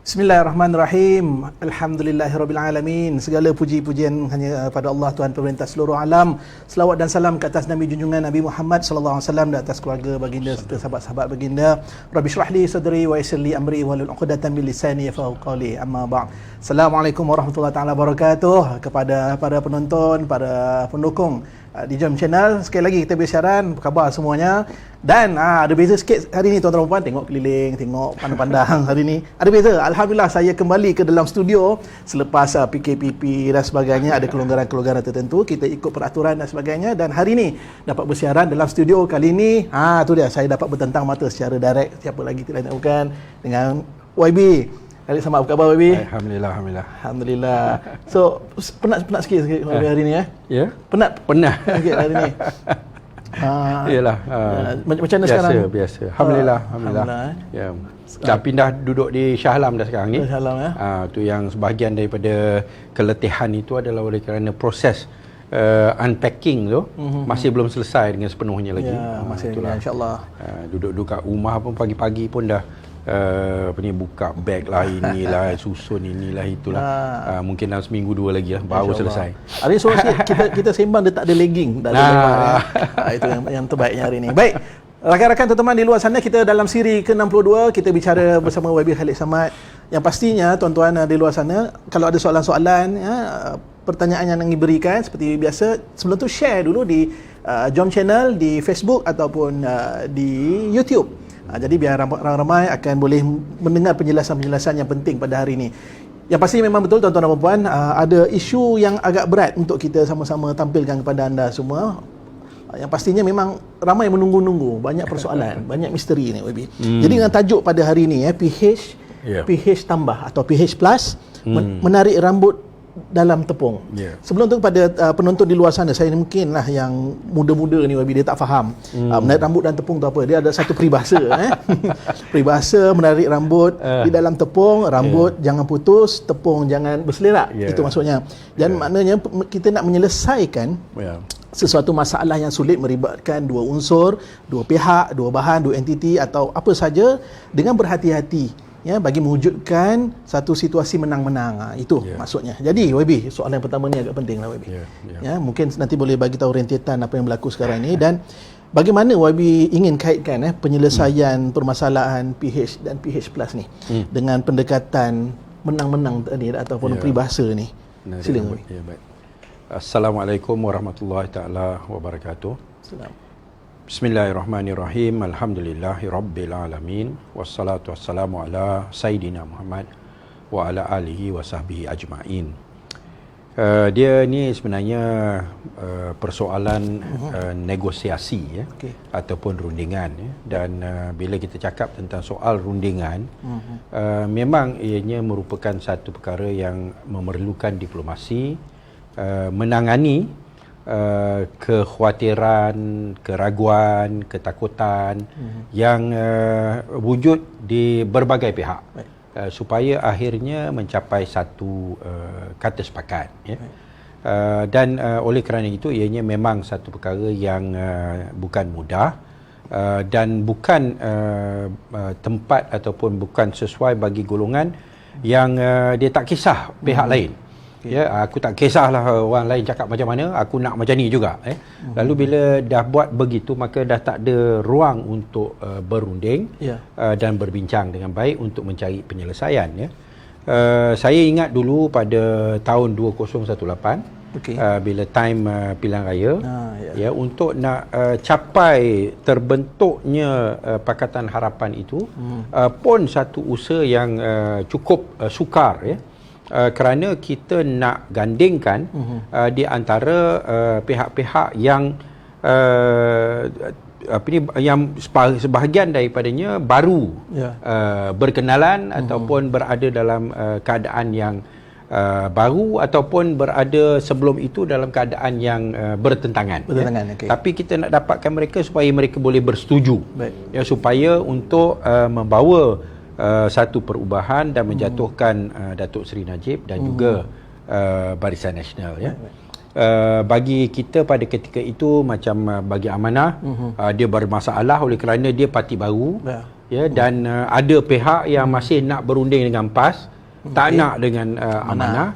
Bismillahirrahmanirrahim. Alhamdulillahirrabbilalamin. Segala puji-pujian hanya pada Allah, Tuhan pemerintah seluruh alam. Selawat dan salam ke atas Nabi junjungan Nabi Muhammad sallallahu alaihi wasallam dan atas keluarga baginda serta sahabat-sahabat baginda. Rabbi shrah li sadri wa yassir li amri wahlul 'uqdatam min lisani yafqahu qawli. Amma ba'd. Assalamualaikum warahmatullahi taala wabarakatuh kepada para penonton, para pendukung di Jom Channel. Sekali lagi kita bersiaran, apa khabar semuanya? Dan ada beza sikit hari ni tuan-tuan dan puan, tengok keliling, tengok pandang-pandang hari ni. Ada beza. Alhamdulillah saya kembali ke dalam studio selepas PKPP dan sebagainya, ada kelonggaran-kelonggaran tertentu, kita ikut peraturan dan sebagainya, dan hari ni dapat bersiaran dalam studio kali ni. Tu dia, saya dapat bertentang mata secara direct, siapa lagi tidak bukan dengan YB. Kali sama, apa khabar YB? Alhamdulillah. So penat sikit hari ni Ya? Penat sikit hari ni. Iyalah. Macam mana sekarang? Biasa. Alhamdulillah. Ya. Dah pindah duduk di Shah Alam dah sekarang ni. Shah Alam tu yang sebahagian daripada keletihan itu adalah oleh kerana proses unpacking tu masih belum selesai dengan sepenuhnya lagi. Ya, masih insya-Allah. Duduk-duduk kat rumah pun pagi-pagi pun dah buka beg lah, inilah susun, inilah itulah. Mungkin dalam seminggu dua lagi lah baru selesai. Hari ni kita sembang dia tak ada lagging, tak ada lemak, itu yang terbaiknya hari ni. Baik, rakan-rakan teman-teman di luar sana, kita dalam siri ke-62 kita bicara bersama YB Khalid Samad. Yang pastinya tuan-tuan di luar sana, kalau ada soalan-soalan, pertanyaan yang diberikan seperti biasa, sebelum tu share dulu di Jom Channel, di Facebook ataupun di YouTube. Jadi biar ramai-ramai akan boleh mendengar penjelasan-penjelasan yang penting pada hari ini. Yang pasti memang betul tuan-tuan dan puan, ada isu yang agak berat untuk kita sama-sama tampilkan kepada anda semua. Yang pastinya memang ramai menunggu-nunggu, banyak persoalan, banyak misteri ni YB. Jadi dengan tajuk pada hari ini PH tambah atau PH plus, menarik rambut dalam tepung. Sebelum tu pada penonton di luar sana, saya mungkinlah yang muda-muda ni YB, dia tak faham menarik rambut dan tepung tu apa. Dia ada satu peribahasa peribahasa menarik rambut di dalam tepung, rambut jangan putus, tepung jangan berselerak. Itu maksudnya. Dan maknanya kita nak menyelesaikan sesuatu masalah yang sulit melibatkan dua unsur, dua pihak, dua bahan, dua entiti atau apa saja, dengan berhati-hati bagi mewujudkan satu situasi menang-menang. Itu maksudnya. Jadi YB, soalan yang pertama ni agak penting lah YB. Mungkin nanti boleh bagi tahu rentetan apa yang berlaku sekarang ni, dan bagaimana YB ingin kaitkan penyelesaian permasalahan PH dan PH plus ni dengan pendekatan menang-menang tadi ataupun peribahasa ni. Silakan YB. Baik. Assalamualaikum warahmatullahi taala wabarakatuh. Bismillahirrahmanirrahim. Alhamdulillahirabbil alamin. Wassalatu wassalamu ala sayidina Muhammad wa ala alihi wa sahbihi ajma'in. Dia ni sebenarnya persoalan negosiasi ataupun rundingan dan bila kita cakap tentang soal rundingan, memang ianya merupakan satu perkara yang memerlukan diplomasi, menangani kekhawatiran, keraguan, ketakutan yang wujud di berbagai pihak supaya akhirnya mencapai satu kata sepakat. Dan oleh kerana itu ianya memang satu perkara yang bukan mudah dan bukan tempat ataupun bukan sesuai bagi golongan yang dia tak kisah pihak lain. Aku tak kisahlah orang lain cakap macam mana, aku nak macam ni juga. Lalu bila dah buat begitu, maka dah tak ada ruang untuk berunding dan berbincang dengan baik untuk mencari penyelesaian. Saya ingat dulu pada tahun 2018, bila time pilihan raya, untuk nak capai terbentuknya Pakatan Harapan itu pun satu usaha yang cukup sukar, kerana kita nak gandingkan di antara pihak-pihak yang yang sebahagian daripadanya baru berkenalan ataupun berada dalam keadaan yang baru ataupun berada sebelum itu dalam keadaan yang bertentangan. Tapi kita nak dapatkan mereka supaya mereka boleh bersetuju, supaya untuk membawa satu perubahan dan menjatuhkan Datuk Seri Najib dan juga Barisan Nasional. Bagi kita pada ketika itu macam bagi amanah, dia bermasalah oleh kerana dia parti baru, ya, dan ada pihak yang masih nak berunding dengan PAS, tak nak dengan amanah,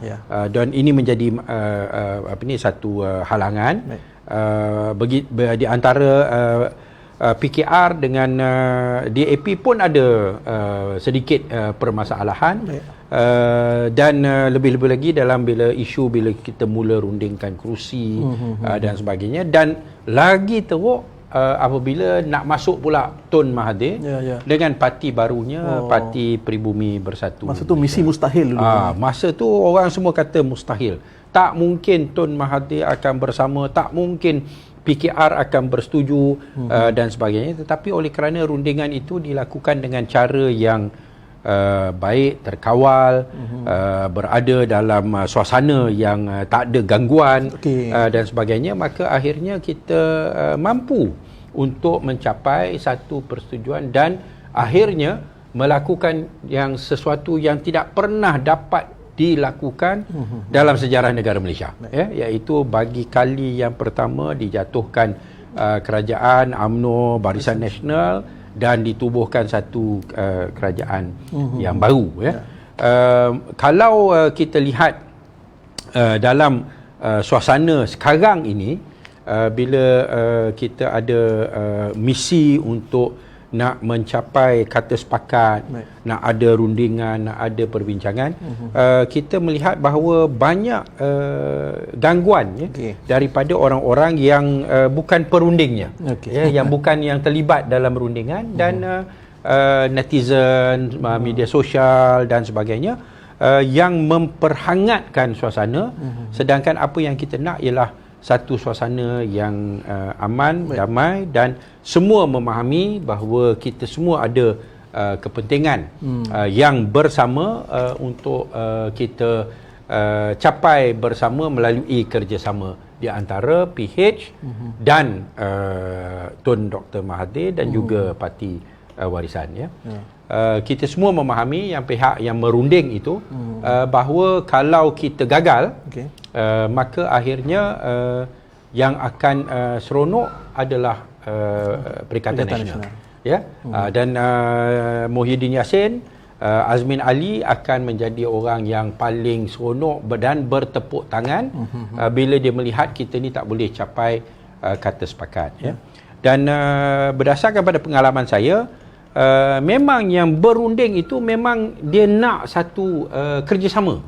dan ini menjadi satu halangan. Di antara PKR dengan DAP pun ada sedikit permasalahan. Dan lebih-lebih lagi dalam bila kita mula rundingkan kerusi dan sebagainya, dan lagi teruk apabila nak masuk pula Tun Mahathir dengan parti barunya, Parti Pribumi Bersatu. Masa tu misi mustahil dulu. Masa tu orang semua kata mustahil. Tak mungkin Tun Mahathir akan bersama, tak mungkin PKR akan bersetuju dan sebagainya. Tetapi oleh kerana rundingan itu dilakukan dengan cara yang baik, terkawal, berada dalam suasana yang tak ada gangguan dan sebagainya, maka akhirnya kita mampu untuk mencapai satu persetujuan dan akhirnya melakukan sesuatu yang tidak pernah dapat dilakukan dalam sejarah negara Malaysia, iaitu bagi kali yang pertama dijatuhkan kerajaan UMNO Barisan Nasional dan ditubuhkan satu kerajaan yang baru. Kalau kita lihat dalam suasana sekarang ini, bila kita ada misi untuk nak mencapai kata sepakat, nak ada rundingan, nak ada perbincangan, kita melihat bahawa banyak gangguan daripada orang-orang yang bukan perundingnya, yang bukan yang terlibat dalam rundingan, dan netizen, media sosial dan sebagainya, yang memperhangatkan suasana, sedangkan apa yang kita nak ialah satu suasana yang aman, damai, dan semua memahami bahawa kita semua ada kepentingan yang bersama untuk kita capai bersama melalui kerjasama di antara PH dan Tun Dr. Mahathir dan juga Parti Warisan. Kita semua memahami yang pihak yang merunding itu bahawa kalau kita gagal, maka akhirnya yang akan seronok adalah Perikatan Nasional. Dan Muhyiddin Yassin, Azmin Ali akan menjadi orang yang paling seronok dan bertepuk tangan bila dia melihat kita ni tak boleh capai kata sepakat. Dan berdasarkan pada pengalaman saya, memang yang berunding itu memang dia nak satu kerjasama.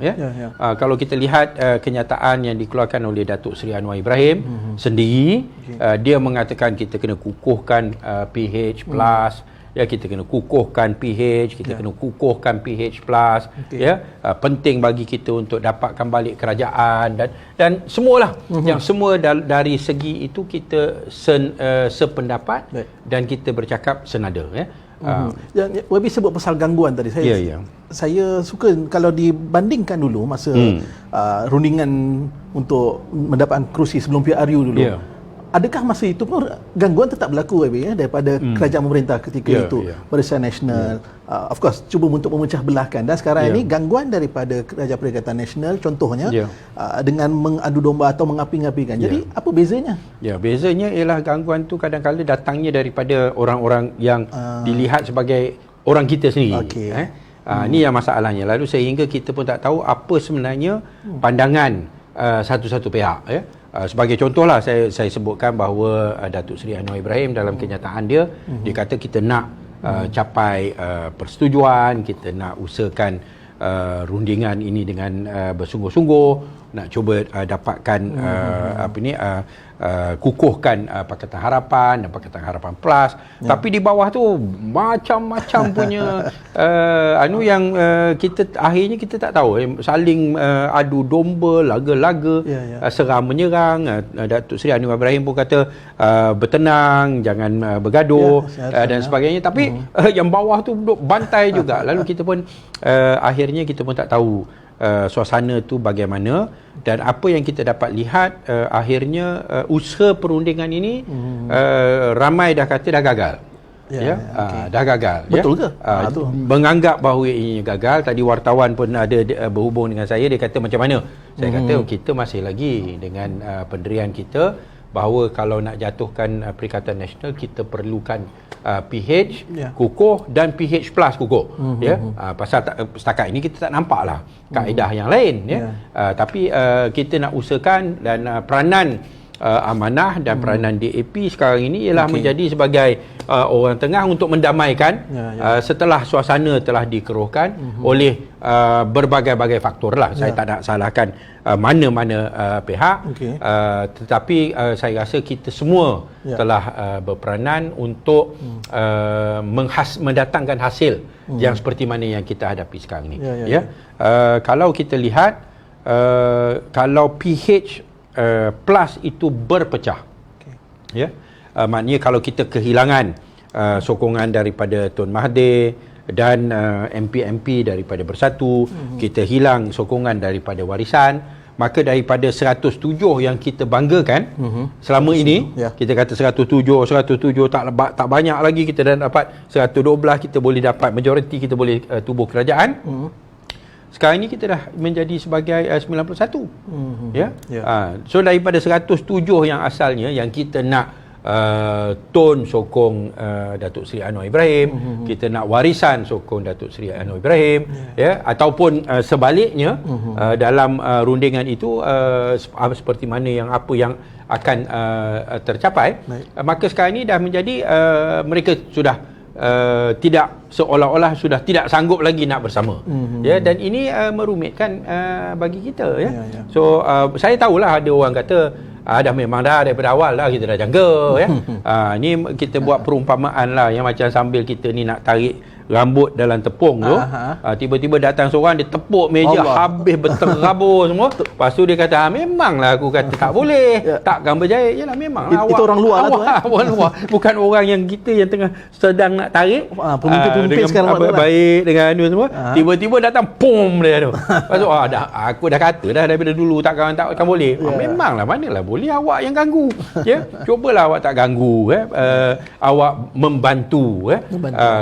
Kalau kita lihat kenyataan yang dikeluarkan oleh Datuk Seri Anwar Ibrahim sendiri, dia mengatakan kita kena kukuhkan PH plus, kita kena kukuhkan PH, kita kena kukuhkan PH plus, penting bagi kita untuk dapatkan balik kerajaan dan semualah, yang semua dari segi itu kita sependapat dan kita bercakap senada. Yang Wabi sebut pasal gangguan tadi, saya suka kalau dibandingkan dulu masa rundingan untuk mendapatkan kerusi sebelum PRU dulu. Adakah masa itu pun gangguan tetap berlaku daripada kerajaan pemerintah ketika itu, Barisan Nasional, of course cuba untuk memecah belahkan, dan sekarang ini gangguan daripada Kerajaan Perikatan Nasional contohnya dengan mengadu domba atau mengapi-ngapikan. Jadi apa bezanya? Bezanya ialah gangguan tu kadang-kadang datangnya daripada orang-orang yang dilihat sebagai orang kita sendiri. Ini yang masalahnya. Lalu sehingga kita pun tak tahu apa sebenarnya pandangan satu-satu pihak. Sebagai contohlah, saya sebutkan bahawa Datuk Seri Anwar Ibrahim dalam kenyataan dia, dia kata kita nak capai persetujuan, kita nak usahakan rundingan ini dengan bersungguh-sungguh, nak cuba dapatkan kukuhkan Pakatan Harapan dan Pakatan Harapan Plus. Tapi di bawah tu macam-macam punya yang kita akhirnya kita tak tahu, saling adu domba, laga-laga, serang menyerang. Datuk Seri Anwar Ibrahim pun kata bertenang, jangan bergaduh dan sebagainya. Tapi yang bawah tu duduk bantai juga. Lalu kita pun akhirnya kita pun tak tahu suasana tu bagaimana, dan apa yang kita dapat lihat akhirnya usaha perundingan ini ramai dah kata dah gagal. Dah gagal. Betul ke? Menganggap bahawa ini gagal. Tadi wartawan pun ada berhubung dengan saya, dia kata macam mana? Saya kata kita masih lagi dengan pendirian kita bahawa kalau nak jatuhkan Perikatan Nasional kita perlukan PH kukuh dan PH plus kukuh, pasal setakat ini kita tak nampak lah kaedah yang lain, tapi kita nak usahakan dan peranan amanah dan peranan DAP sekarang ini ialah menjadi sebagai orang tengah untuk mendamaikan setelah suasana telah dikeruhkan oleh berbagai-bagai faktor lah. Saya tak nak salahkan mana-mana pihak, tetapi saya rasa kita semua telah berperanan untuk mendatangkan hasil yang seperti mana yang kita hadapi sekarang ini. Kalau kita lihat kalau PH plus itu berpecah, maknanya kalau kita kehilangan sokongan daripada Tun Mahathir dan MP-MP daripada Bersatu, kita hilang sokongan daripada Warisan, maka daripada 107 yang kita banggakan selama ini, kita kata 107 tak banyak lagi, kita dah dapat 112, kita boleh dapat majoriti, kita boleh tubuh kerajaan. Sekarang ini kita dah menjadi sebagai 91. So daripada 107 yang asalnya yang kita nak Tun sokong Datuk Seri Anwar Ibrahim, kita nak Warisan sokong Datuk Seri Anwar Ibrahim, ataupun sebaliknya, dalam rundingan itu seperti mana yang apa yang akan tercapai, maka sekarang ini dah menjadi mereka sudah tidak, seolah-olah sudah tidak sanggup lagi nak bersama, dan ini merumitkan bagi kita, So saya tahulah ada orang kata dah memang dah daripada awal dah kita dah jangka, ni kita buat perumpamaan lah, yang macam sambil kita ni nak tarik rambut dalam tepung tu, tiba-tiba datang seorang, dia tepuk meja habis berterabur semua. Lepas tu dia kata, memanglah aku kata tak boleh, takkan berjaya. Yalah, memanglah itu orang luar lah tu, orang luar, bukan orang yang kita yang tengah sedang nak tarik, pemimpin sekarang baik dengan anu semua, tiba-tiba datang pom dia tu. Lepas tu aku dah kata dah daripada dulu takkan boleh. Memanglah, manalah boleh awak yang ganggu, cubalah awak tak ganggu, awak membantu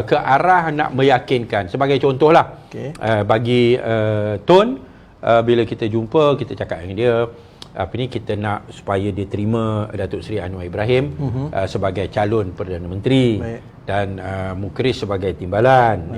ke arah nak meyakinkan. Sebagai contohlah, bagi Tun, bila kita jumpa, kita cakap dengan dia, kita nak supaya dia terima Datuk Seri Anwar Ibrahim sebagai calon Perdana Menteri, dan Mukris sebagai timbalan,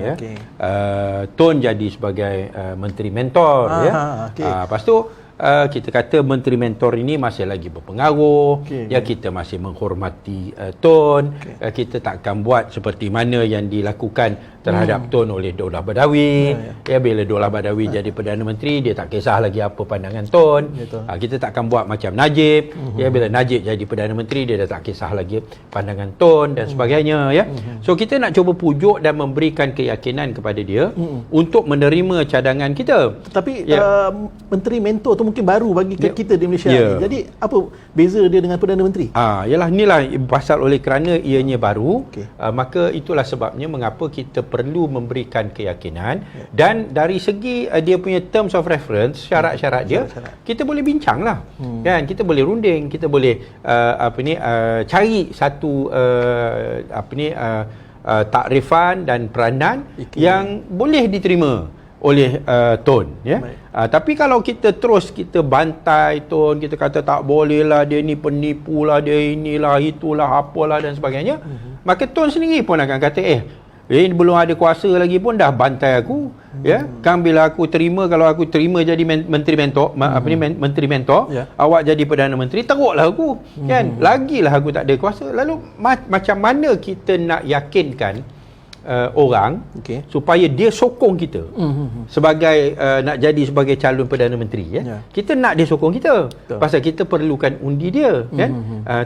Tun jadi sebagai Menteri Mentor, lepas tu kita kata Menteri Mentor ini masih lagi berpengaruh, kita masih menghormati Tun, kita takkan buat seperti mana yang dilakukan terhadap Tun oleh Daulah Badawi, bila Daulah Badawi jadi Perdana Menteri, dia tak kisah lagi apa pandangan Tun, kita takkan buat macam Najib, bila Najib jadi Perdana Menteri, dia dah tak kisah lagi pandangan Tun dan sebagainya, So kita nak cuba pujuk dan memberikan keyakinan kepada dia untuk menerima cadangan kita. Tapi Menteri Mentor tu mungkin baru bagi kita di Malaysia ni. Jadi apa beza dia dengan Perdana Menteri? Yalah, inilah pasal oleh kerana ianya baru, maka itulah sebabnya mengapa kita perlu memberikan keyakinan, dan dari segi dia punya terms of reference, syarat-syarat dia, kita boleh bincang lah, kan, kita boleh runding, kita boleh cari satu takrifan dan peranan yang boleh diterima oleh Tun, tapi kalau kita terus kita bantai Tun, kita kata tak boleh lah, dia ni penipu lah, dia inilah itulah apalah dan sebagainya, maka Tun sendiri pun akan kata belum ada kuasa lagi pun dah bantai aku, kan bila aku terima, kalau aku terima jadi Menteri Mentor, Menteri Mentor, awak jadi Perdana Menteri, teruklah aku, kan, lagilah aku tak ada kuasa. Lalu macam mana kita nak yakinkan orang supaya dia sokong kita sebagai nak jadi sebagai calon Perdana Menteri, kita nak dia sokong kita, pasal kita perlukan undi dia, kan,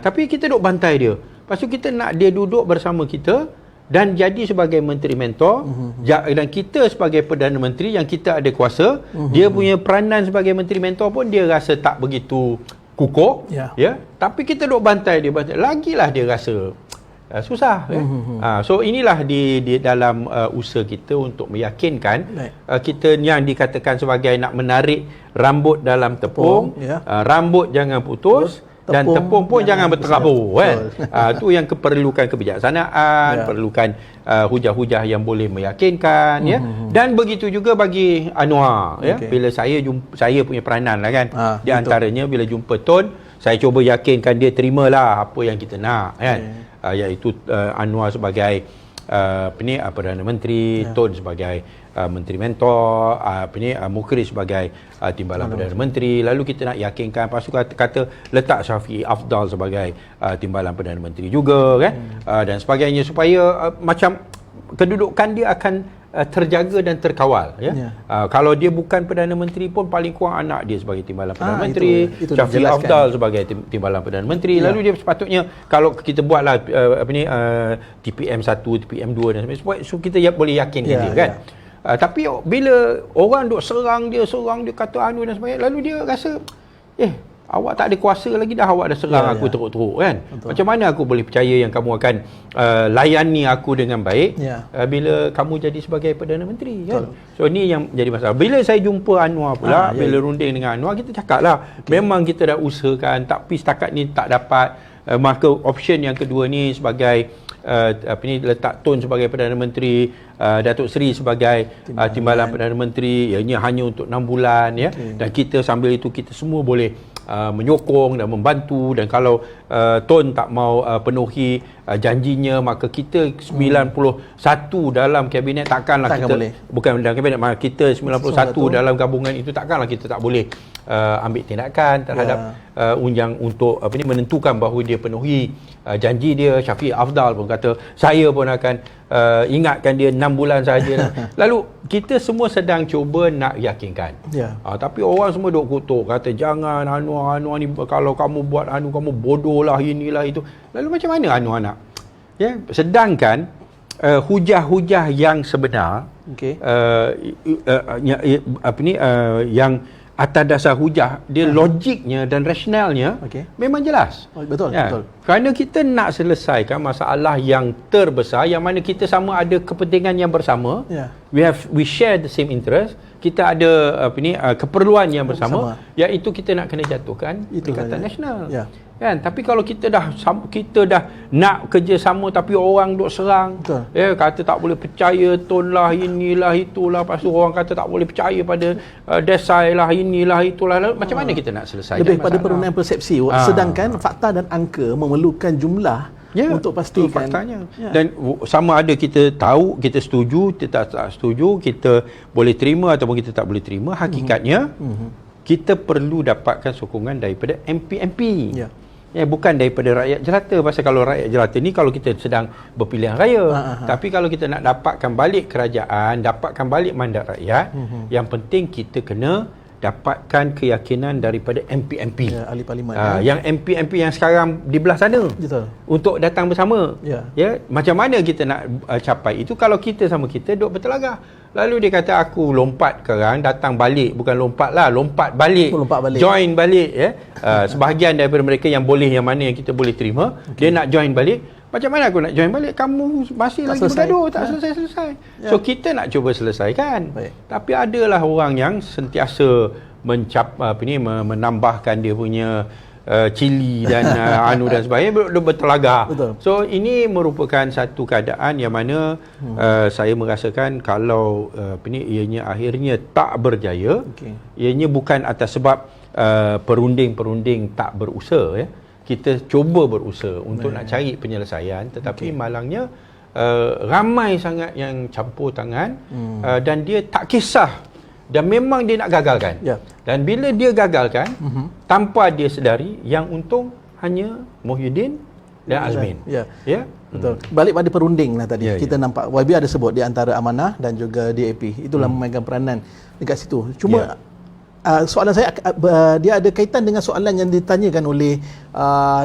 tapi kita duk bantai dia. Lepas tu kita nak dia duduk bersama kita dan jadi sebagai Menteri Mentor, dan kita sebagai Perdana Menteri yang kita ada kuasa, dia punya peranan sebagai Menteri Mentor pun dia rasa tak begitu kukuh, tapi kita duk bantai dia, lagilah dia rasa susah, so inilah di dalam usaha kita untuk meyakinkan kita yang dikatakan sebagai nak menarik rambut dalam tepung, rambut jangan putus, dan tepung pun jangan berterabur, kan. Itu yang keperlukan kebijaksanaan, perlukan hujah-hujah yang boleh meyakinkan, dan begitu juga bagi Anwar, bila saya punya peranan lah, kan, di antaranya bila jumpa Tun, saya cuba yakinkan dia terimalah apa yang kita nak kan. Iaitu Anwar sebagai Perdana Menteri, Tun sebagai Menteri Mentor, Mukri sebagai Timbalan Perdana Menteri. Lalu kita nak yakinkan, lepas tu kata letak Syafiee Afdal sebagai Timbalan Perdana Menteri juga kan, dan sebagainya, supaya macam kedudukan dia akan terjaga dan terkawal ya. Kalau dia bukan Perdana Menteri pun paling kurang anak dia sebagai Timbalan Perdana Menteri, Syafiee Afdal sebagai Timbalan Perdana Menteri. Lalu dia sepatutnya, kalau kita buatlah TPM 1, TPM 2 dan sebagainya, so kita boleh yakinkan dia kan. Tapi bila orang duk serang dia kata anu dan sebagainya, lalu dia rasa awak tak ada kuasa lagi dah, awak dah serang aku teruk-teruk kan. Betul. Macam mana aku boleh percaya yang kamu akan layani aku dengan baik bila kamu jadi sebagai Perdana Menteri kan. So ni yang jadi masalah. Bila saya jumpa Anwar pula, bila runding dengan Anwar, kita cakap lah, memang kita dah usahakan tapi setakat ni tak dapat. Maka option yang kedua ni sebagai letak Tun sebagai Perdana Menteri, Datuk Seri sebagai Timbalan Perdana Menteri, ianya hanya untuk 6 bulan ya. Dan kita sambil itu kita semua boleh menyokong dan membantu, dan kalau Tun tak mau penuhi janjinya, maka kita 91 dalam kabinet takkanlah kita boleh. Bukan dalam kabinet, maka kita 91 dalam gabungan itu takkanlah kita tak boleh ambil tindakan terhadap unjang untuk menentukan bahawa dia penuhi janji dia. Syafiee Afdal pun kata saya pun akan ingatkan dia 6 bulan sahaja. Lalu kita semua sedang cuba nak yakinkan. Tapi orang semua duk kutuk, kata jangan Anwar ni, kalau kamu buat kamu bodoh lah, inilah itu. Lalu macam mana Anwar nak? Sedangkan hujah-hujah yang sebenar, yang atas dasar hujah dia, logiknya dan rasionalnya memang jelas. Betul. Kerana kita nak selesaikan masalah yang terbesar, yang mana kita sama ada kepentingan yang bersama. We share the same interest. Kita ada keperluan yang bersama, iaitu kita nak kena jatuhkan Perikatan Nasional. Kan? Tapi kalau kita dah nak kerjasama tapi orang duk serang, kata tak boleh percaya Tun lah, inilah itulah, lepas tu orang kata tak boleh percaya pada Desai lah, inilah itulah. Lalu, macam mana kita nak selesaikan lebih pada perundingan persepsi, sedangkan fakta dan angka memerlukan jumlah untuk pastikan faktanya. Dan sama ada kita tahu, kita setuju, kita tak setuju, kita boleh terima ataupun kita tak boleh terima, hakikatnya kita perlu dapatkan sokongan daripada MP-MP. Bukan daripada rakyat jelata. Pasal kalau rakyat jelata ni, kalau kita sedang berpilihan raya, tapi kalau kita nak dapatkan balik kerajaan, dapatkan balik mandat rakyat, yang penting kita kena dapatkan keyakinan daripada MP-MP, ahli parlimen, yang MP-MP yang sekarang di belah sana, untuk datang bersama. Macam mana kita nak capai itu kalau kita sama kita duduk bertelagah? Lalu dia kata aku lompat sekarang, datang balik, bukan lompat balik, join balik sebahagian daripada mereka yang boleh, yang mana yang kita boleh terima, dia nak join balik. Macam mana aku nak join balik? Kamu masih tak lagi bergaduh, tak selesai. So kita nak cuba selesaikan. Tapi adalah orang yang sentiasa menambahkan dia punya cili dan dan sebagainya, bertelagah. So ini merupakan satu keadaan yang mana saya merasakan kalau ianya akhirnya tak berjaya, ianya bukan atas sebab perunding-perunding tak berusaha. Kita cuba berusaha untuk nak cari penyelesaian, tetapi malangnya ramai sangat yang campur tangan, dan dia tak kisah, dan memang dia nak gagalkan. Dan bila dia gagalkan, tanpa dia sedari, yang untung hanya Muhyiddin dan Azmin. Betul. Balik pada perunding lah tadi. Kita nampak YB ada sebut di antara Amanah dan juga DAP. Itulah memegang peranan dekat situ. Cuma soalan saya, dia ada kaitan dengan soalan yang ditanyakan oleh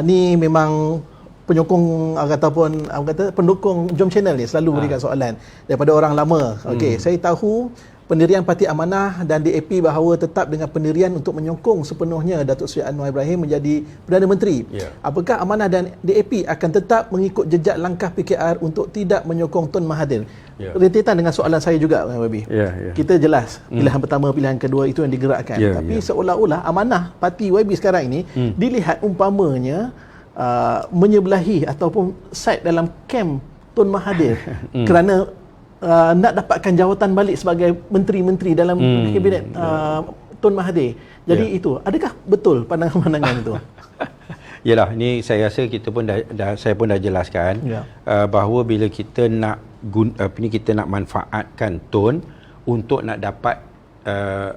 ni memang penyokong ataupun pendukung Jom Channel ni selalu berikan soalan daripada orang lama. Saya tahu pendirian Parti Amanah dan DAP bahawa tetap dengan pendirian untuk menyokong sepenuhnya Datuk Seri Anwar Ibrahim menjadi Perdana Menteri. Apakah Amanah dan DAP akan tetap mengikut jejak langkah PKR untuk tidak menyokong Tun Mahathir? Rentetan dengan soalan saya juga, Wabi. Kita jelas pilihan pertama, pilihan kedua itu yang digerakkan. Tapi seolah-olah Amanah Parti YB sekarang ini dilihat umpamanya menyebelahi ataupun side dalam kem Tun Mahathir kerana nak dapatkan jawatan balik sebagai menteri-menteri dalam kabinet Tun Mahathir. Jadi itu, adakah betul pandangan-pandangan itu? Yalah, ni saya rasa kita pun saya pun dah jelaskan bahawa bila kita nak kita nak manfaatkan TUN untuk nak dapat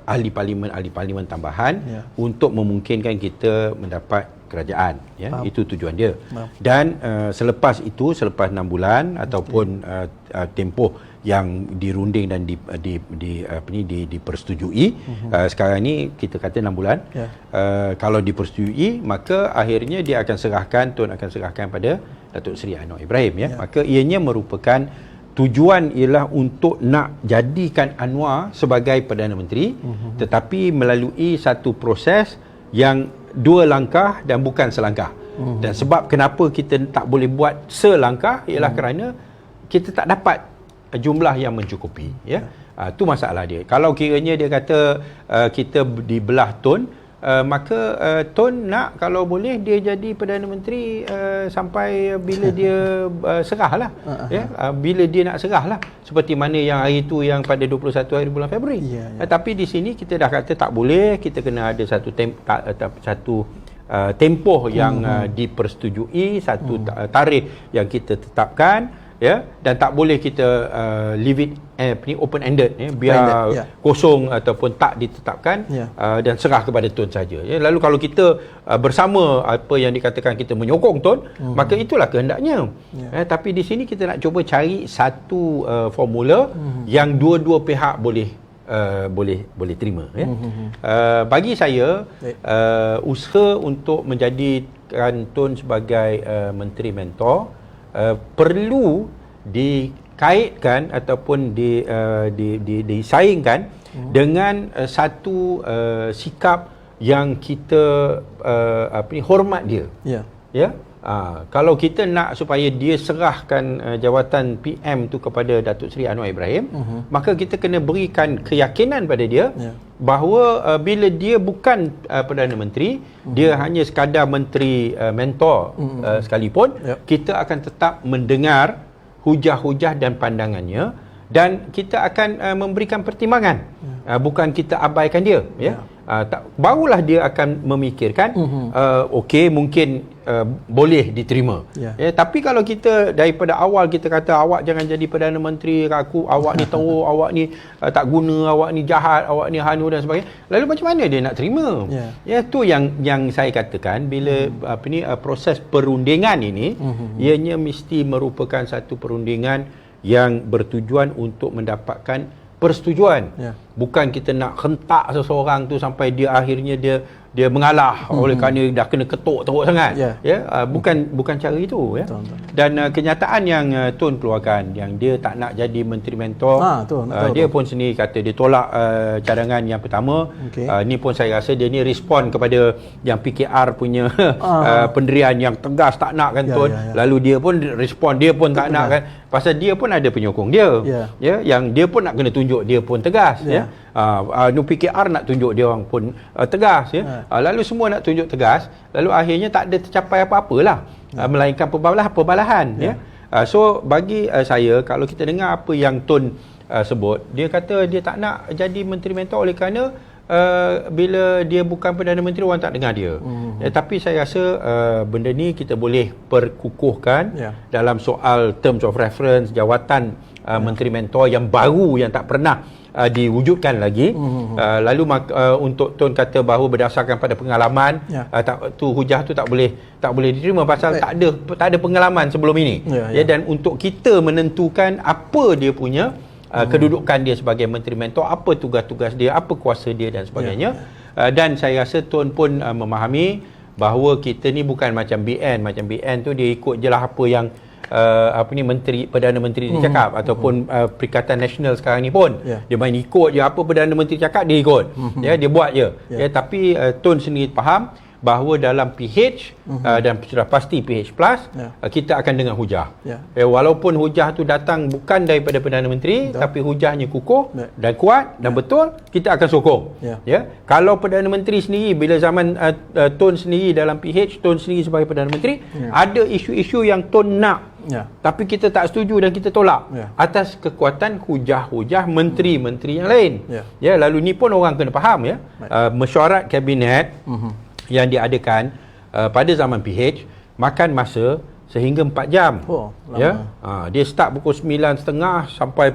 ahli parlimen tambahan untuk memungkinkan kita mendapat kerajaan, ya. Itu tujuan dia. Dan selepas 6 bulan ataupun tempoh yang dirunding dan dipersetujui, sekarang ni kita kata 6 bulan. Kalau dipersetujui, maka akhirnya dia akan serahkan, TUN akan serahkan pada Datuk Seri Anwar Ibrahim, ya. Maka ianya merupakan tujuan ialah untuk nak jadikan Anwar sebagai Perdana Menteri, tetapi melalui satu proses yang 2 langkah dan bukan selangkah. Dan sebab kenapa kita tak boleh buat selangkah ialah kerana kita tak dapat jumlah yang mencukupi, ya. Itu masalah dia. Kalau kiranya dia kata kita dibelah TUN, maka TUN nak, kalau boleh dia jadi Perdana Menteri sampai bila dia serahlah, ya. Bila dia nak serahlah, seperti mana yang hari itu yang pada 21 hari bulan Februari. Tapi di sini kita dah kata tak boleh, kita kena ada satu tempoh yang dipersetujui, satu tarikh yang kita tetapkan, ya, dan tak boleh kita leave it open ended, ya, biar kosong ataupun tak ditetapkan, dan serah kepada TUN saja, ya. Lalu kalau kita bersama apa yang dikatakan kita menyokong TUN, maka itulah kehendaknya, tapi di sini kita nak cuba cari satu formula yang dua-dua pihak boleh terima, ya. Bagi saya usaha untuk menjadikan TUN sebagai menteri mentor perlu dikaitkan ataupun disaingkan dengan satu sikap yang kita hormat dia, ya. Kalau kita nak supaya dia serahkan jawatan PM tu kepada Datuk Seri Anwar Ibrahim, maka kita kena berikan keyakinan pada dia bahawa bila dia bukan Perdana Menteri, dia hanya sekadar menteri mentor sekalipun, kita akan tetap mendengar hujah-hujah dan pandangannya, dan kita akan memberikan pertimbangan, bukan kita abaikan dia, ya. Barulah dia akan memikirkan okey, mungkin boleh diterima, ya. Tapi kalau kita daripada awal kita kata awak jangan jadi Perdana Menteri, awak ni teruk, awak ni tak guna, awak ni jahat, awak ni hanu dan sebagainya, lalu macam mana dia nak terima? Ya, tu yang saya katakan, bila proses perundingan ini, ianya mesti merupakan satu perundingan yang bertujuan untuk mendapatkan persetujuan, bukan kita nak hentak seseorang tu sampai dia akhirnya dia mengalah oleh kerana dah kena ketuk teruk sangat, bukan cara itu, ya. Dan kenyataan yang TUN keluarkan, yang dia tak nak jadi menteri mentor, dia pun sendiri kata dia tolak cadangan yang pertama. Ni pun saya rasa dia ni respon kepada yang PKR punya pendirian yang tegas, tak nak kan TUN, lalu dia pun respon, dia pun tak nak kan, pasal dia pun ada penyokong dia, ya, yang dia pun nak kena tunjuk dia pun tegas, ya. PKR nak tunjuk dia orang pun tegas, ya. Lalu semua nak tunjuk tegas, lalu akhirnya tak ada tercapai apa-apalah, melainkan perbalahan, ya. So bagi saya, kalau kita dengar apa yang TUN sebut, dia kata dia tak nak jadi menteri mentor oleh kerana bila dia bukan Perdana Menteri, orang tak dengar dia. Tapi saya rasa benda ni kita boleh perkukuhkan dalam soal terms of reference, jawatan menteri mentor yang baru, yang tak pernah diwujudkan lagi. Lalu untuk TUN kata bahawa berdasarkan pada pengalaman, tu hujah tu tak boleh diterima pasal tak ada pengalaman sebelum ini, ya. Dan untuk kita menentukan apa dia punya kedudukan dia sebagai menteri mentor, apa tugas-tugas dia, apa kuasa dia dan sebagainya. Dan saya rasa TUN pun memahami bahawa kita ni bukan macam BN. Macam BN tu dia ikut je lah apa yang Perdana Menteri dia cakap, ataupun Perikatan Nasional sekarang ni pun dia main ikut je apa Perdana Menteri cakap, dia ikut, ya, dia buat je, ya. Tapi TUN sendiri faham bahawa dalam PH dan sudah pasti PH Plus, kita akan dengar hujah, walaupun hujah tu datang bukan daripada Perdana Menteri, tapi hujahnya kukuh dan kuat dan betul, kita akan sokong, ya. Kalau Perdana Menteri sendiri, bila zaman TUN sendiri dalam PH, TUN sendiri sebagai Perdana Menteri, ada isu-isu yang TUN nak, tapi kita tak setuju dan kita tolak, atas kekuatan hujah-hujah menteri-menteri yang lain, ya. Lalu ni pun orang kena faham, ya. Mesyuarat kabinet yang diadakan pada zaman PH makan masa sehingga 4 jam. Oh, lama. Ya. Dia start pukul 9.30 sampai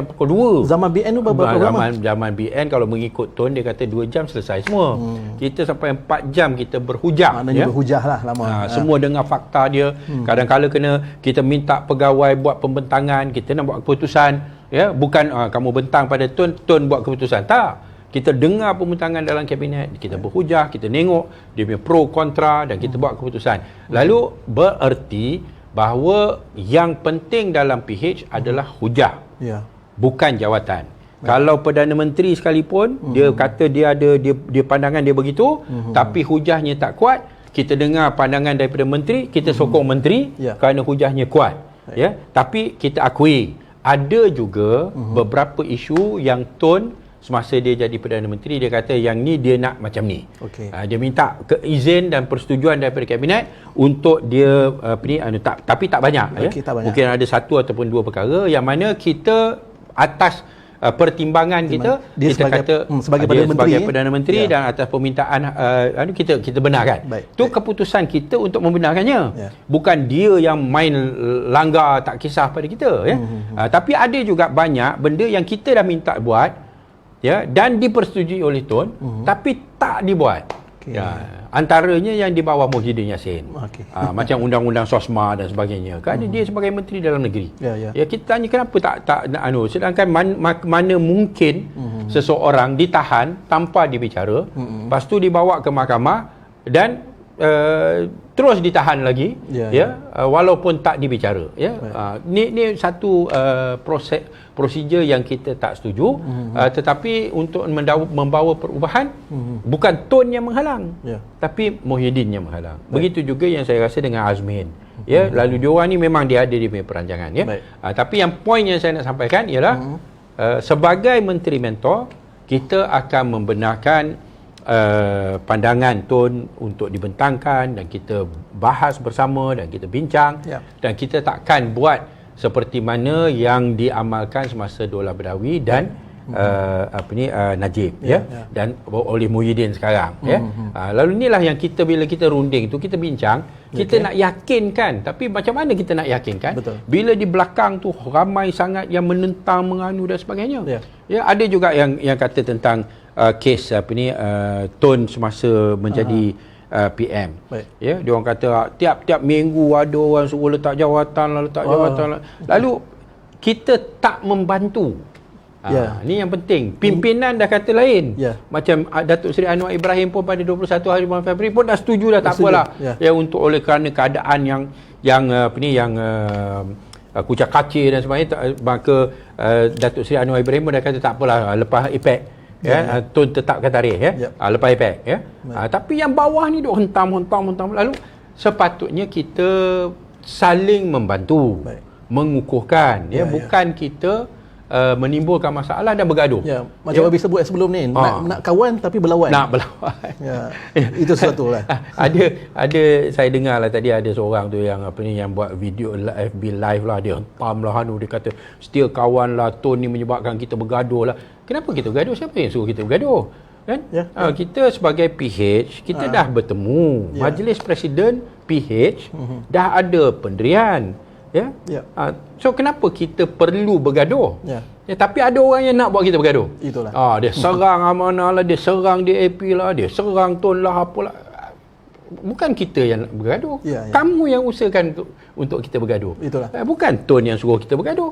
pukul 2. Zaman BN tu berapa lama? Zaman BN kalau mengikut Tun dia kata 2 jam selesai semua. Kita sampai 4 jam kita berhujah. Maknanya berhujah lah lama. Semua dengar fakta dia. Kadang-kadang kena kita minta pegawai buat pembentangan, kita nak buat keputusan, ya, bukan kamu bentang pada Tun buat keputusan. Tak. Kita dengar pembentangan dalam kabinet, kita berhujah, kita tengok dia punya pro kontra dan kita buat keputusan. Lalu bererti bahawa yang penting dalam PH adalah hujah. Ya. Bukan jawatan. Kalau Perdana Menteri sekalipun dia kata dia ada dia pandangan dia begitu, tapi hujahnya tak kuat, kita dengar pandangan daripada menteri, kita sokong menteri kerana hujahnya kuat. Ya, tapi kita akui ada juga beberapa isu yang Tun semasa dia jadi Perdana Menteri dia kata yang ni dia nak macam ni. Dia minta izin dan persetujuan daripada kabinet untuk dia tapi tak banyak, tak banyak. Mungkin ada 1 ataupun 2 perkara yang mana kita atas pertimbangan kita kata sebagai Perdana Menteri dan atas permintaan kita benarkan. Itu keputusan kita untuk membenarkannya. Bukan dia yang main langgar tak kisah pada kita, ya. Tapi ada juga banyak benda yang kita dah minta buat, ya, dan dipersetujui oleh Tun, tapi tak dibuat. Ya, antaranya yang di bawah Muhyiddin Yassin. Macam undang-undang SOSMA dan sebagainya. Kerana dia sebagai Menteri Dalam Negeri. Ya, kita tanya kenapa tak sedangkan mana mungkin seseorang ditahan tanpa dibicara, lepas tu dibawa ke mahkamah dan terus ditahan lagi, walaupun tak dibicara, ya. Ni satu prosedur yang kita tak setuju, tetapi untuk membawa perubahan bukan Tun yang menghalang, tapi Muhyiddin yang menghalang. Begitu juga yang saya rasa dengan Azmin, ya. Lalu diorang ni memang dia ada dia punya perancangan, ya. Tapi yang poin yang saya nak sampaikan ialah sebagai Menteri Mentor kita akan membenarkan pandangan Tun untuk dibentangkan dan kita bahas bersama dan kita bincang, dan kita takkan buat seperti mana yang diamalkan semasa Daulah Badawi dan Najib, dan oleh Muhyiddin sekarang, ya. Lalu inilah yang kita bila kita runding tu kita bincang, kita nak yakinkan, tapi macam mana kita nak yakinkan bila di belakang tu ramai sangat yang menentang, menganu dan sebagainya. Ya, ada juga yang kata tentang kes Tun semasa menjadi PM. Ya, dia orang kata tiap-tiap minggu ada orang suruh letak jawatan. Lalu kita tak membantu. Ni yang penting. Pimpinan dah kata lain. Macam Datuk Seri Anwar Ibrahim pun pada 21 hari bulan Februari pun dah setuju dah, tak apalah. Ya, untuk oleh kerana keadaan yang kucak kacir dan sebagainya, maka Datuk Seri Anwar Ibrahim pun dah kata tak apalah, lepas IPEC, Tun tetapkan tarikh, lepas IPEC, tapi yang bawah ni duk hentam. Lalu sepatutnya kita saling membantu, mengukuhkan, bukan kita menimbulkan masalah dan bergaduh. Macam Wabi sebut sebelum ni, nak kawan tapi berlawan. Nak berlawan. Itu sesuatu lah. Ada saya dengar lah tadi ada seorang tu yang yang buat video FB live lah, dia hentam lah, dia kata setia kawan lah, Tun ni menyebabkan kita bergaduh lah. Kenapa kita bergaduh? Siapa yang suruh kita bergaduh? Kan? Kita sebagai PH kita dah bertemu. Majlis Presiden PH dah ada pendirian. So kenapa kita perlu bergaduh? Tapi ada orang yang nak buat kita bergaduh. Itulah. Dia serang Amanah lah, dia serang DAP lah, dia serang Tun lah, apalah. Bukan kita yang nak bergaduh. Kamu yang usahakan untuk kita bergaduh. Itulah. Bukan Tun yang suruh kita bergaduh.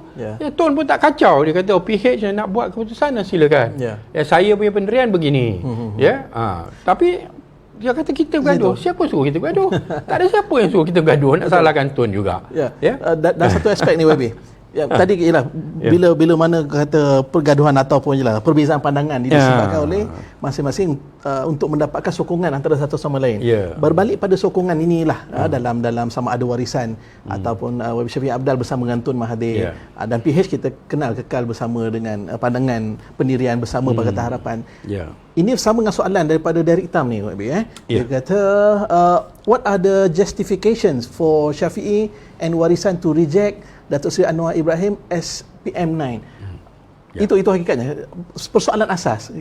Tun pun tak kacau. Dia kata PH yang nak buat keputusan, silakan. Saya punya pendirian begini. Tapi dia kata kita bergaduh. Siapa suruh kita bergaduh? Tak ada siapa yang suruh kita bergaduh. Nak salahkan Tun juga. Dan satu aspek ni, Wabi. Tadi ialah bila mana kata pergaduhan ataupun perbezaan pandangan disebabkan oleh masing-masing untuk mendapatkan sokongan antara satu sama lain. Berbalik pada sokongan inilah dalam sama ada warisan ataupun Wabi Syafiq Abdal bersama dengan Tun Mahathir, dan PH kita kenal kekal bersama dengan pandangan pendirian bersama Pakatan Harapan. Ini sama dengan soalan daripada Derek Tam ni, Wabi. Dia kata what are the justifications for Syafi'i and warisan to reject Datuk Seri Anwar Ibrahim as PM9? Itu hakikatnya persoalan asas.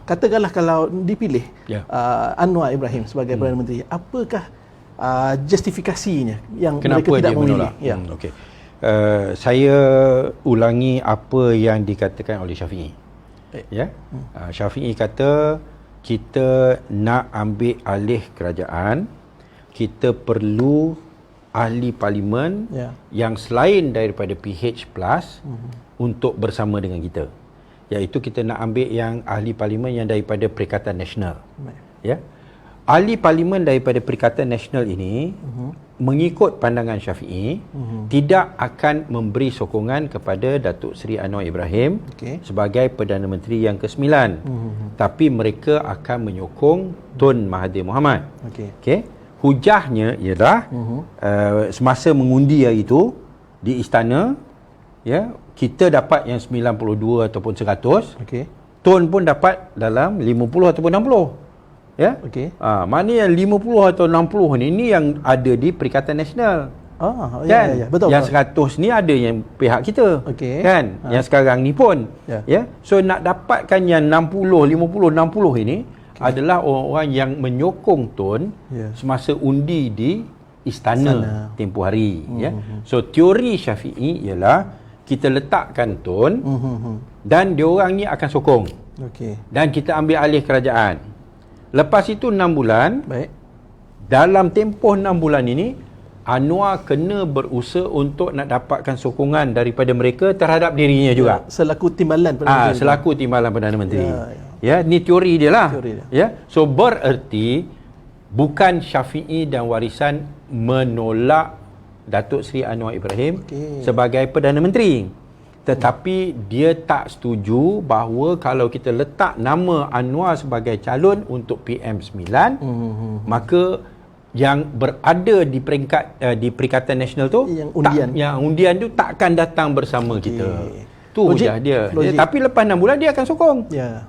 Katakanlah kalau dipilih Anwar Ibrahim sebagai Perdana Menteri, apakah justifikasinya yang kenapa mereka tidak dia memilih? menolak? Okey. Saya ulangi apa yang dikatakan oleh Syafi'i. Syafi'i kata kita nak ambil alih kerajaan, kita perlu ahli parlimen yang selain daripada PH+ untuk bersama dengan kita. Iaitu kita nak ambil yang ahli parlimen yang daripada Perikatan Nasional. Ahli parlimen daripada Perikatan Nasional ini mengikut pandangan Syafi'i tidak akan memberi sokongan kepada Datuk Seri Anwar Ibrahim sebagai Perdana Menteri yang ke-9. Tapi mereka akan menyokong Tun Mahathir Mohamad. Hujahnya ialah semasa mengundi hari itu di istana, kita dapat yang 92 ataupun 100. Tun pun dapat dalam 50 ataupun 60. Mana yang 50 atau 60 ni yang ada di Perikatan Nasional. Betul. Yang 100 ni ada yang pihak kita. Kan? Yang sekarang ni pun. So nak dapatkan yang 60, 50, 60 ini adalah orang-orang yang menyokong Tun semasa undi di istana tempoh hari. So teori Syafi'i ialah kita letakkan Tun dan diorang ni akan sokong. Dan kita ambil alih kerajaan. Lepas itu 6 bulan. Dalam tempoh 6 bulan ini Anwar kena berusaha untuk nak dapatkan sokongan daripada mereka terhadap dirinya juga. Selaku timbalan Perdana Menteri. Selaku timbalan Perdana Menteri. Ni teori dia lah. So bererti bukan Syafi'i dan warisan menolak Datuk Seri Anwar Ibrahim sebagai Perdana Menteri. Tetapi dia tak setuju bahawa kalau kita letak nama Anwar sebagai calon untuk PM9, maka yang berada di peringkat di Perikatan Nasional tu, yang undian tu takkan datang bersama kita. Tu hujah dia. Tapi lepas 6 bulan dia akan sokong.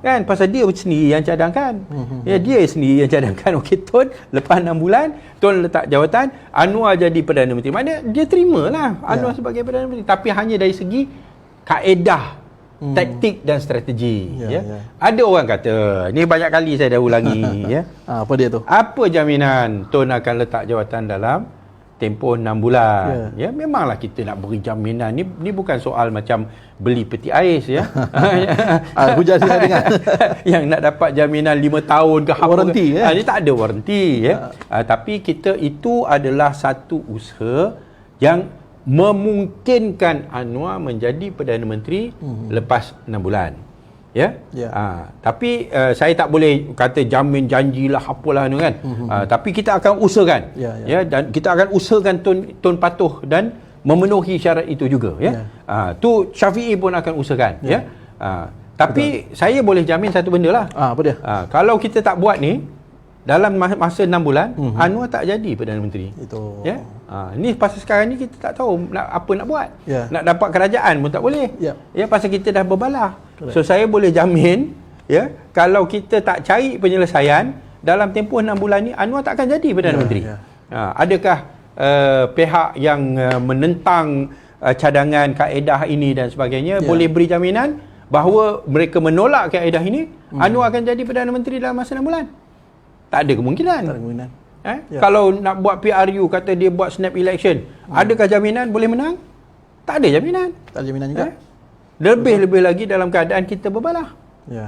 Kan? Pasal dia sendiri yang cadangkan. Dia sendiri yang cadangkan. Okey, Tun lepas 6 bulan Tun letak jawatan, Anwar jadi Perdana Menteri. Maknanya dia terimalah Anwar sebagai Perdana Menteri, tapi hanya dari segi kaedah, taktik dan strategi. Ada orang kata, ni banyak kali saya dah ulangi. Apa dia tu? Apa jaminan Tun akan letak jawatan dalam tempoh 6 bulan? Memanglah kita nak beri jaminan. Ni bukan soal macam beli peti ais. Hujah saya dengar. Yang nak dapat jaminan 5 tahun ke apa. Waranti. Ni tak ada waranti. Tapi kita itu adalah satu usaha yang memungkinkan Anwar menjadi Perdana Menteri lepas 6 bulan. Tapi saya tak boleh kata jamin janjilah apalah tu kan. Tapi kita akan usahakan. Dan kita akan usahakan Tun patuh dan memenuhi syarat itu juga. Tu Syafi'i pun akan usahakan. Tapi saya boleh jamin satu benda lah. Apa dia? Kalau kita tak buat ni dalam masa 6 bulan, Anwar tak jadi Perdana Menteri. Ni pasal sekarang ni kita tak tahu apa nak buat. Nak dapat kerajaan pun tak boleh. Pasal kita dah berbalah. So saya boleh jamin, kalau kita tak cari penyelesaian dalam tempoh 6 bulan ni, Anwar tak akan jadi Perdana Menteri. Adakah pihak yang menentang cadangan kaedah ini dan sebagainya boleh beri jaminan bahawa mereka menolak kaedah ini, Anwar akan jadi Perdana Menteri dalam masa 6 bulan? Tak ada kemungkinan. Kalau nak buat PRU, kata dia buat snap election, adakah jaminan boleh menang? Tak ada jaminan. Tak ada jaminan juga. Lebih-lebih lagi dalam keadaan kita berbalah.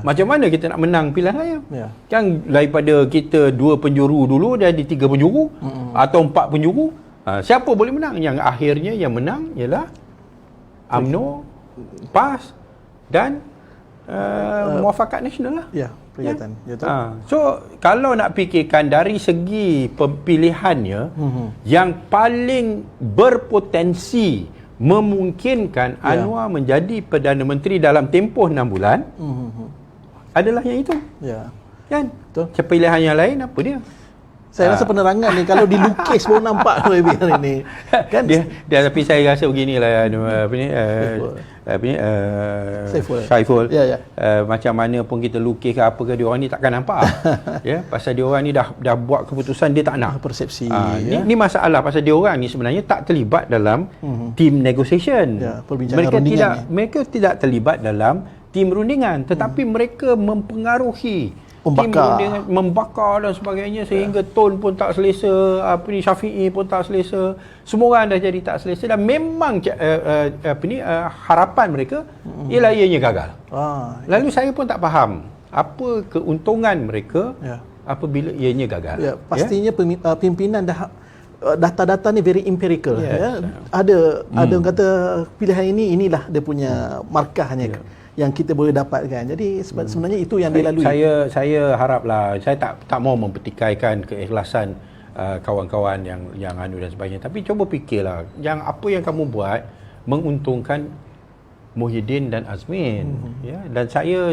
Macam mana kita nak menang pilihan raya? Kan daripada kita 2 penjuru dulu jadi 3 penjuru atau 4 penjuru, siapa boleh menang? Yang akhirnya yang menang ialah UMNO, PAS dan Muafakat Nasional lah. Perikatan. So kalau nak fikirkan dari segi pilihannya, yang paling berpotensi memungkinkan Anwar menjadi Perdana Menteri dalam tempoh 6 bulan adalah yang itu. Kan? Pilihan yang lain apa dia? Saya rasa penerangan ni kalau dilukis baru nampak hari ni. Kan? Dia tapi saya rasa beginilah Saiful. Macam mana pun kita lukis ke apa ke, dia orang ni takkan nampak. Pasal dia orang ni dah buat keputusan dia tak nak. Persepsi. Ni masalah pasal dia orang ni sebenarnya tak terlibat dalam team negotiation. Mereka tidak terlibat dalam tim rundingan, tetapi mereka mempengaruhi tim rundingan, membakar dan sebagainya sehingga Tun pun tak selesa, Syafiee pun tak selesa, semua orang dah jadi tak selesa dan memang harapan mereka ialah ianya gagal. Lalu saya pun tak faham apa keuntungan mereka apabila ianya gagal. Pastinya pimpinan dah data-data ni very empirical. Ada orang kata pilihan inilah dia punya markahnya yang kita boleh dapatkan. Jadi sebenarnya itu yang dilalui. Saya haraplah, saya tak mau mempertikaikan keikhlasan kawan-kawan yang anu dan sebagainya, tapi cuba fikirlah apa yang kamu buat menguntungkan Muhyiddin dan Azmin. Dan saya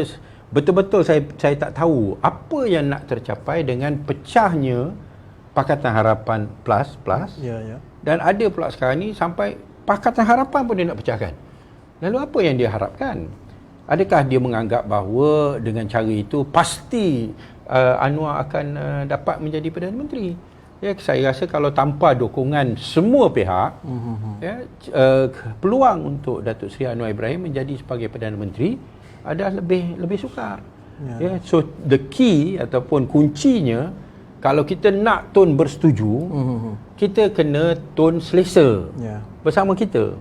betul-betul saya tak tahu apa yang nak tercapai dengan pecahnya Pakatan Harapan plus. Dan ada pula sekarang ni sampai Pakatan Harapan pun dia nak pecahkan. Lalu apa yang dia harapkan? Adakah dia menganggap bahawa dengan cara itu pasti Anwar akan dapat menjadi Perdana Menteri? Saya rasa kalau tanpa dukungan semua pihak, peluang untuk Datuk Seri Anwar Ibrahim menjadi sebagai Perdana Menteri adalah lebih sukar. So the key ataupun kuncinya, kalau kita nak Tun bersetuju, kita kena Tun selesa bersama kita.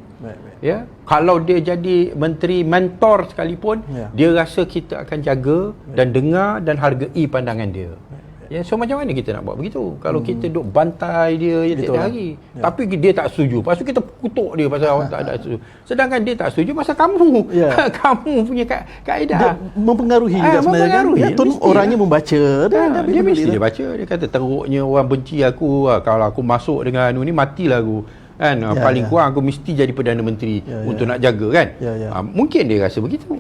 Kalau dia jadi menteri mentor sekalipun, dia rasa kita akan jaga dan dengar dan hargai pandangan dia. So macam mana kita nak buat begitu kalau kita duk bantai dia tiap hari, tapi dia tak setuju, lepas tu kita kutuk dia pasal awak tak ada setuju, sedangkan dia tak setuju pasal kamu kamu punya kaedah mempengaruhi juga sebenarnya. Tun orangnya membaca dia mesti dia baca, dia kata teruknya orang benci aku, kalau aku masuk dengan anu ni matilah aku kan, paling kurang aku mesti jadi Perdana Menteri untuk nak jaga kan. Mungkin dia rasa begitu.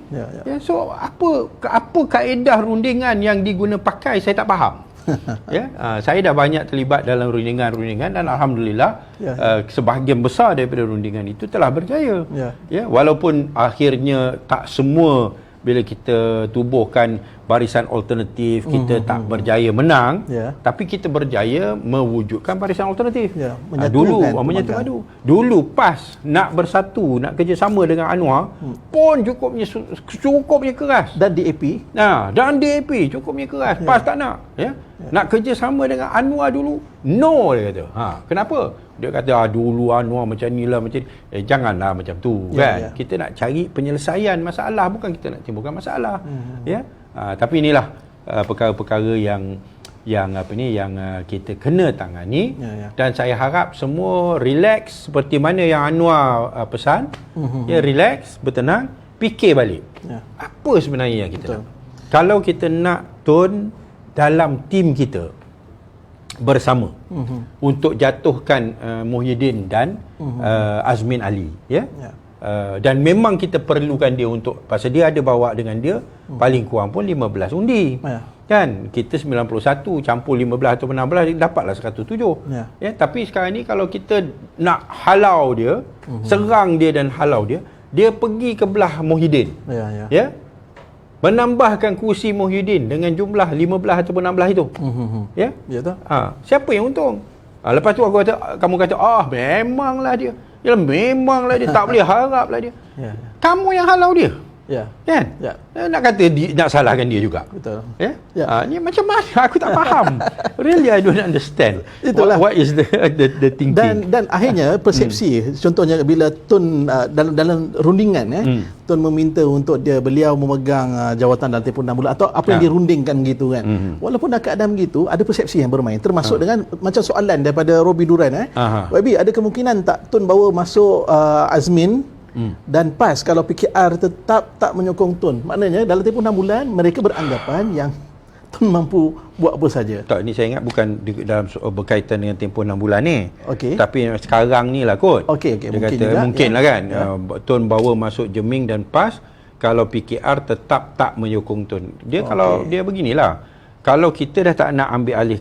So apa kaedah rundingan yang diguna pakai, saya tak faham. Saya dah banyak terlibat dalam rundingan dan alhamdulillah sebahagian besar daripada rundingan itu telah berjaya. Walaupun akhirnya tak semua, bila kita tubuhkan barisan alternatif kita tak berjaya menang, tapi kita berjaya mewujudkan barisan alternatif. Menyatu padu. Dulu PAS nak bersatu, nak kerjasama dengan Anwar pun cukupnya keras. Dan DAP? Dan DAP cukupnya keras. PAS tak nak. Nak kerjasama dengan Anwar dulu, no, dia kata. Kenapa? Dia kata dulu Anwar macam ni lah, macam ni. Janganlah macam tu kan. Kita nak cari penyelesaian masalah, bukan kita nak timbulkan masalah. Tapi inilah perkara-perkara yang kita kena tangani. Dan saya harap semua relax seperti mana yang Anwar pesan. Relax, bertenang, fikir balik. Apa sebenarnya yang kita nak? Kalau kita nak Tun dalam tim kita bersama untuk jatuhkan Muhyiddin dan Azmin Ali, dan memang kita perlukan dia untuk, pasal dia ada bawa dengan dia paling kurang pun 15 undi kan, kita 91 campur 15 atau 16 dapatlah 107. Tapi sekarang ni kalau kita nak halau dia, serang dia dan halau dia, dia pergi ke belah Muhyiddin, menambahkan kursi Muhyiddin dengan jumlah 15 atau 16 itu. Siapa yang untung? Lepas tu kamu kata memanglah dia. Memanglah dia, tak boleh haraplah dia. Kamu yang halau dia. Kan? Nak kata nak salahkan dia juga. Betul. Ni macam mana? Aku tak faham. Really I don't understand. What is the thinking? Dan akhirnya persepsi, contohnya bila Tun dalam rundingan Tun meminta untuk beliau memegang jawatan dalam tempoh 6 bulan atau apa yang dirundingkan gitu kan. Walaupun dah keadaan begitu, ada persepsi yang bermain, termasuk dengan macam soalan daripada Robi Duran YB, ada kemungkinan tak Tun bawa masuk Azmin dan PAS kalau PKR tetap tak menyokong Tun? Maknanya dalam tempoh 6 bulan mereka beranggapan yang Tun mampu buat apa saja. Tak, ni saya ingat bukan dalam berkaitan dengan tempoh 6 bulan ni. Tapi sekarang ni lah kot. Dia kata mungkin lah kan. Tun bawa masuk Jeming dan PAS kalau PKR tetap tak menyokong Tun. Dia kalau dia beginilah. Kalau kita dah tak nak ambil alih,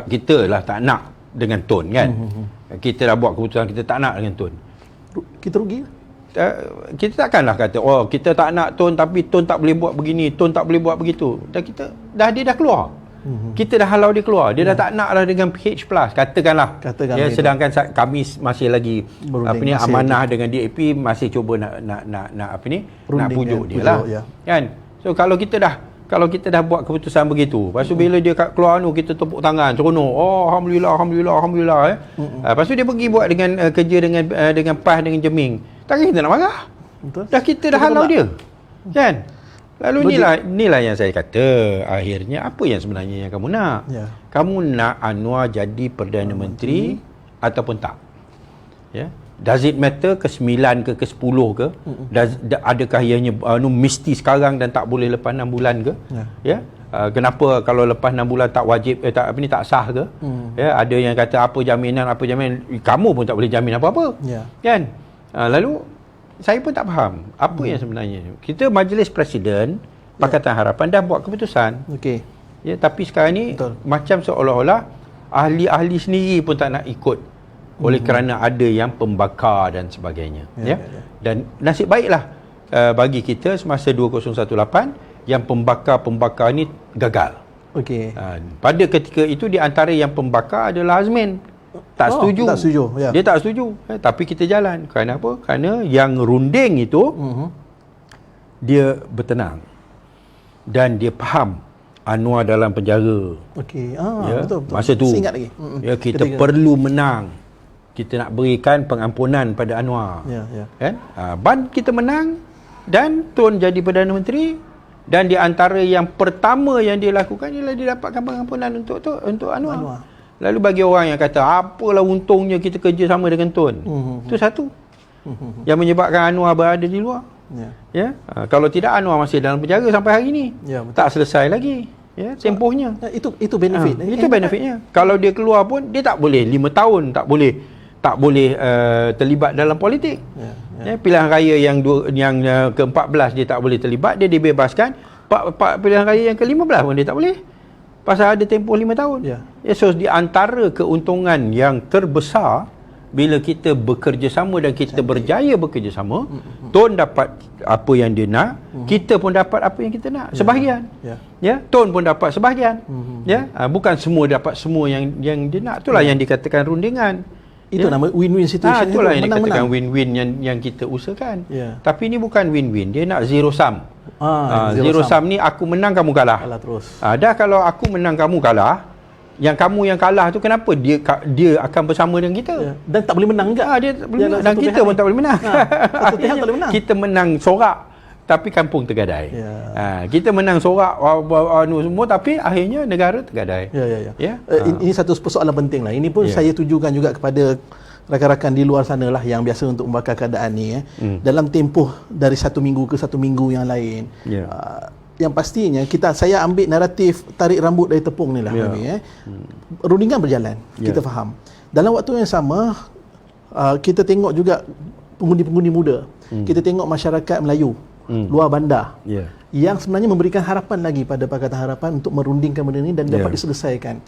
kita lah tak nak dengan Tun kan. Kita dah buat keputusan kita tak nak dengan Tun. Kita rugi. Kita takkanlah kata kita tak nak Tun tapi Tun tak boleh buat begini, Tun tak boleh buat begitu. Dan dia dah keluar. Kita dah halau dia keluar. Dia dah tak nak lah dengan PH+, katakanlah. Katakan Ya, itu. sedangkan kami masih lagi Berunding, masih amanah dengan DAP, masih cuba nak Berunding pujuk dan dia lah. pujuk, ya. Kan? So kalau kita dah buat keputusan begitu, lepas tu bila dia keluar kita tepuk tangan, seronok. Oh, alhamdulillah. Lepas tu dia pergi buat dengan kerja dengan PAS, dengan Jeming. Takkan kita nak marah? Betul. Kita dah halau dia. Kan? Lalu inilah yang saya kata, akhirnya apa yang sebenarnya yang kamu nak? Ya. Kamu nak Anwar jadi Perdana Menteri ataupun tak? Ya. Does it matter ke-9 ke ke-10 ke? Adakah ianya mesti sekarang dan tak boleh lepas 6 bulan ke? Ya. Kenapa kalau lepas 6 bulan tak wajib tak sah ke? Ya, ada yang kata apa jaminan. Kamu pun tak boleh jamin apa-apa. Ya. Kan? Lalu saya pun tak faham apa yang sebenarnya. Kita Majlis Presiden Pakatan Harapan dah buat keputusan. Okey. Ya, tapi sekarang ni Betul. macam seolah-olah ahli-ahli sendiri pun tak nak ikut oleh kerana ada yang pembakar dan sebagainya. Ya. Dan nasib baiklah bagi kita semasa 2018 yang pembakar ni gagal. Okey. Pada ketika itu di antara yang pembakar adalah Azmin. Tak setuju. Tak setuju. Ya. Dia tak setuju. Tapi kita jalan. Kerana apa? Kerana yang runding itu dia bertenang dan dia faham Anwar dalam penjara. Okey. Ya, Betul. masa tu Saya ingat lagi. ya, kita perlu menang. Kita nak berikan pengampunan pada Anwar. Ya. Kan? Ban kita menang dan Tun jadi Perdana Menteri, dan di antara yang pertama yang dia lakukan ialah dia dapatkan pengampunan untuk Anwar. Lalu bagi orang yang kata apalah untungnya kita kerja sama dengan Tun. Itu satu. Yang menyebabkan Anwar berada di luar. Ya. Kalau tidak Anwar masih dalam penjara sampai hari ini. Ya, betul. Tak selesai lagi. Ya, tempohnya. Itu benefit. Itu benefitnya. Kalau dia keluar pun dia tak boleh 5 tahun tak boleh terlibat dalam politik. Ya, pilihan raya yang ke-14 dia tak boleh terlibat, dia dibebaskan. Pilihan raya yang ke-15 pun dia tak boleh. Pasal ada tempoh 5 tahun. Ya, so di antara keuntungan yang terbesar bila kita bekerjasama dan kita berjaya bekerjasama, Tun dapat apa yang dia nak, kita pun dapat apa yang kita nak, sebahagian. Ya, Tun pun dapat sebahagian. Ya, bukan semua dapat semua yang dia nak. Itulah yang dikatakan rundingan. Itu nama win-win situation. Itulah yang dikatakan win-win yang kita usahakan. Tapi ini bukan win-win, dia nak zero sum. Zero sum ni aku menang kamu kalah. Terus. Dah kalau aku menang kamu kalah, yang kamu yang kalah tu kenapa dia akan bersama dengan kita? Dan tak boleh menang juga. Dia tak boleh menang. Dan kita pun tak boleh menang. Satu pihak tak boleh menang. Kita menang sorak tapi kampung tergadai. Kita menang sorak semua tapi akhirnya negara tergadai. Ini satu persoalan penting lah. Ini pun saya tujukan juga kepada rakan-rakan di luar sana lah yang biasa untuk membakar keadaan ni. Dalam tempoh dari satu minggu ke satu minggu yang lain. Yang pastinya saya ambil naratif tarik rambut dari tepung ni lah. Rundingan berjalan. Kita faham. Dalam waktu yang sama kita tengok juga pengundi-pengundi muda. Kita tengok masyarakat Melayu luar bandar yang sebenarnya memberikan harapan lagi pada Pakatan Harapan untuk merundingkan benda ini dan dapat diselesaikan.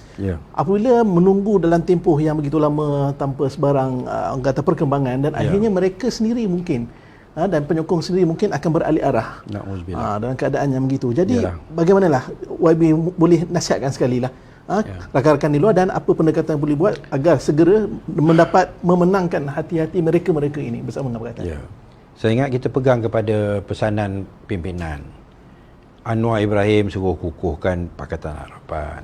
Apabila menunggu dalam tempoh yang begitu lama tanpa sebarang kata perkembangan, dan akhirnya mereka sendiri mungkin dan penyokong sendiri mungkin akan beralih arah dalam keadaan yang begitu. Jadi bagaimanalah YB boleh nasihatkan sekali lah rakan-rakan di luar dan apa pendekatan boleh buat agar segera mendapat memenangkan hati-hati mereka-mereka ini bersama dengan Pakatan. Saya ingat kita pegang kepada pesanan pimpinan. Anwar Ibrahim suruh kukuhkan Pakatan Harapan.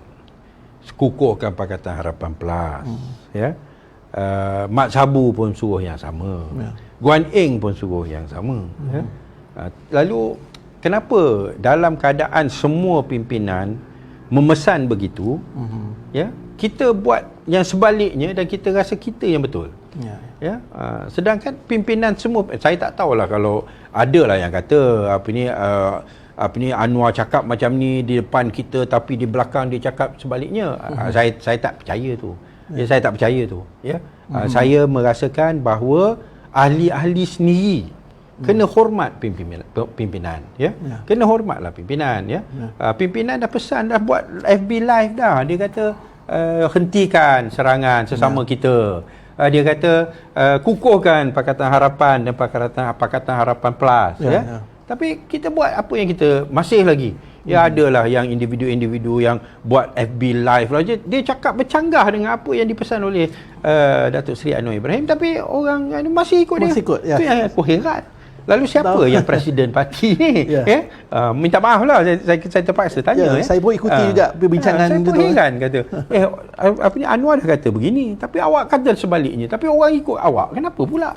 Kukuhkan Pakatan Harapan Plus. Mat Sabu pun suruh yang sama. Guan Eng pun suruh yang sama. Lalu kenapa dalam keadaan semua pimpinan memesan begitu, kita buat yang sebaliknya dan kita rasa kita yang betul. Sedangkan pimpinan semua, saya tak tahulah kalau ada lah yang kata Anwar cakap macam ni di depan kita tapi di belakang dia cakap sebaliknya. Saya tak percaya tu. Saya tak percaya tu. Saya merasakan bahawa ahli-ahli sendiri kena hormat pimpinan. Kena hormatlah pimpinan. Pimpinan dah pesan, dah buat FB live dah. Dia kata hentikan serangan sesama kita. Dia kata kukuhkan Pakatan Harapan dan Pakatan Harapan Plus. Tapi kita buat apa yang kita masih lagi Ya adalah yang individu-individu yang buat FB live lah. Dia cakap bercanggah dengan apa yang dipesan oleh Datuk Seri Anwar Ibrahim, tapi orang masih ikut dia. Masih ikut, ya. Itu yang aku heran. Lalu siapa yang presiden parti ni? Ya. Minta maaf lah, saya terpaksa tanya. Saya pun ikuti juga perbincangan saya itu. pun heran kata, apa ni, Anwar dah kata begini, tapi awak kata sebaliknya, tapi orang ikut awak, kenapa pula?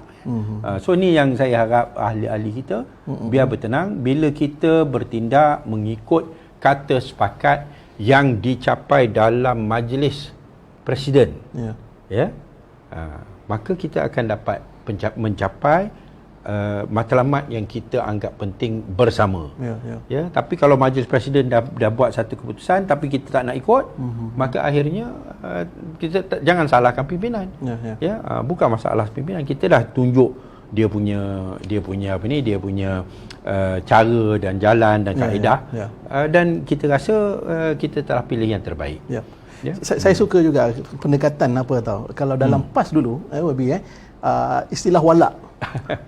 So ni yang saya harap ahli-ahli kita biar bertenang bila kita bertindak mengikut kata sepakat yang dicapai dalam majlis presiden. Maka kita akan dapat mencapai matlamat yang kita anggap penting bersama. Tapi kalau majlis presiden dah buat satu keputusan tapi kita tak nak ikut, maka akhirnya kita jangan salahkan pimpinan. Bukan masalah pimpinan, kita dah tunjuk dia punya apa ni, dia punya cara dan jalan dan kaedah, dan kita rasa kita telah pilih yang terbaik. Saya suka juga pendekatan apa tahu. Kalau dalam PAS dulu, istilah walak.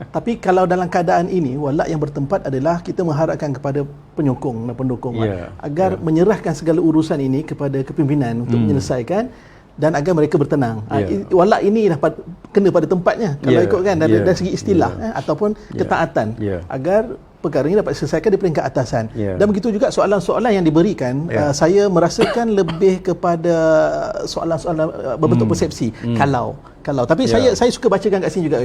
Tapi kalau dalam keadaan ini, walak yang bertempat adalah kita mengharapkan kepada penyokong dan pendukung agar menyerahkan segala urusan ini kepada kepimpinan untuk menyelesaikan dan agar mereka bertenang. Walak ini dah kena pada tempatnya kalau ikutkan dari segi istilah ataupun ketaatan agar perkara ini dapat diselesaikan di peringkat atasan. Dan begitu juga soalan-soalan yang diberikan, saya merasakan lebih kepada soalan-soalan berbentuk persepsi. Kalau tapi saya suka bacakan kat sini juga,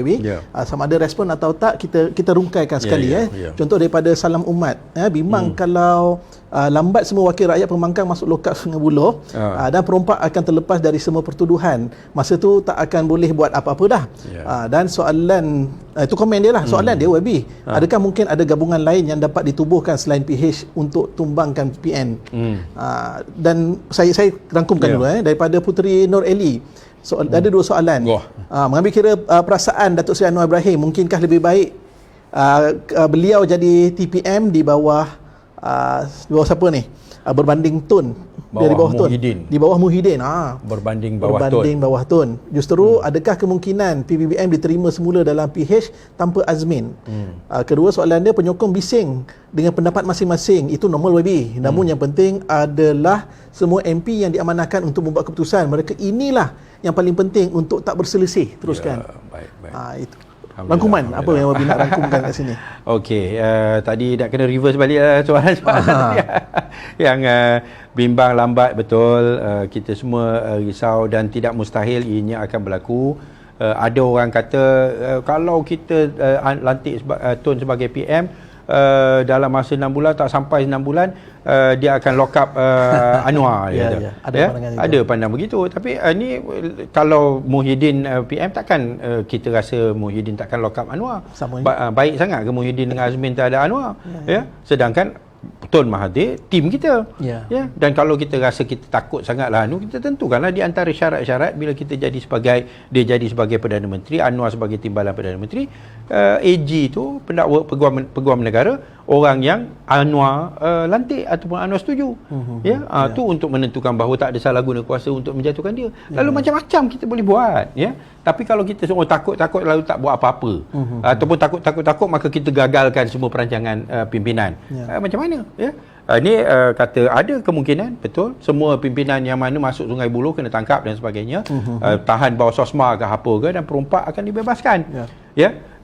sama ada respon atau tak, kita rungkaikan sekali. Contoh daripada Salam Umat, bimbang kalau lambat semua wakil rakyat pembangkang masuk lokap Sungai Buloh, dan perompak akan terlepas dari semua pertuduhan, masa tu tak akan boleh buat apa-apa dah. Dan soalan itu komen dia lah, soalan dia, YB, adakah mungkin ada gabungan lain yang dapat ditubuhkan selain PH untuk tumbangkan PN? Dan saya rangkumkan dulu daripada Puteri Nur Eli. Ada dua soalan. Mengambil kira perasaan Datuk Seri Anwar Ibrahim, mungkinkah lebih baik beliau jadi TPM di bawah siapa ni? Berbanding Tun. Dari bawah Tun. Di bawah Muhyiddin. Berbanding bawah Tun. Justru adakah kemungkinan PBBM diterima semula dalam PH tanpa Azmin? Kedua soalan dia, penyokong bising dengan pendapat masing-masing, itu normal, YB. Namun yang penting adalah semua MP yang diamanahkan untuk membuat keputusan, mereka inilah yang paling penting untuk tak berselisih. Teruskan. Itu rangkuman apa yang YB nak rangkumkan kat sini. Okey, tadi nak kena reverse balik soalan-soalan yang bimbang lambat, betul. Kita semua risau dan tidak mustahil ianya akan berlaku. Ada orang kata kalau kita lantik Tun sebagai PM dalam masa 6 bulan, tak sampai 6 bulan dia akan lock up Anwar. Ada pandang begitu. Tapi ni kalau Muhyiddin PM, takkan kita rasa Muhyiddin takkan lock up Anwar. Baik sangat ke Muhyiddin dengan Azmin tak ada Anwar? Sedangkan Tun Mahathir tim kita. Dan kalau kita rasa kita takut sangatlah kita tentukanlah di antara syarat-syarat bila kita dia jadi sebagai Perdana Menteri, Anwar sebagai timbalan Perdana Menteri, AG tu pendakwa peguam negara, orang yang Anwar lantik ataupun Anwar setuju. Tu untuk menentukan bahawa tak ada salah guna kuasa untuk menjatuhkan dia. Lalu macam-macam kita boleh buat, Tapi kalau kita semua takut-takut lalu tak buat apa-apa, ataupun takut-takut maka kita gagalkan semua perancangan pimpinan. Macam mana? Ini kata ada kemungkinan, betul, semua pimpinan yang mana masuk Sungai Buloh kena tangkap dan sebagainya, tahan bawah SOSMA ke apa ke, dan perompak akan dibebaskan.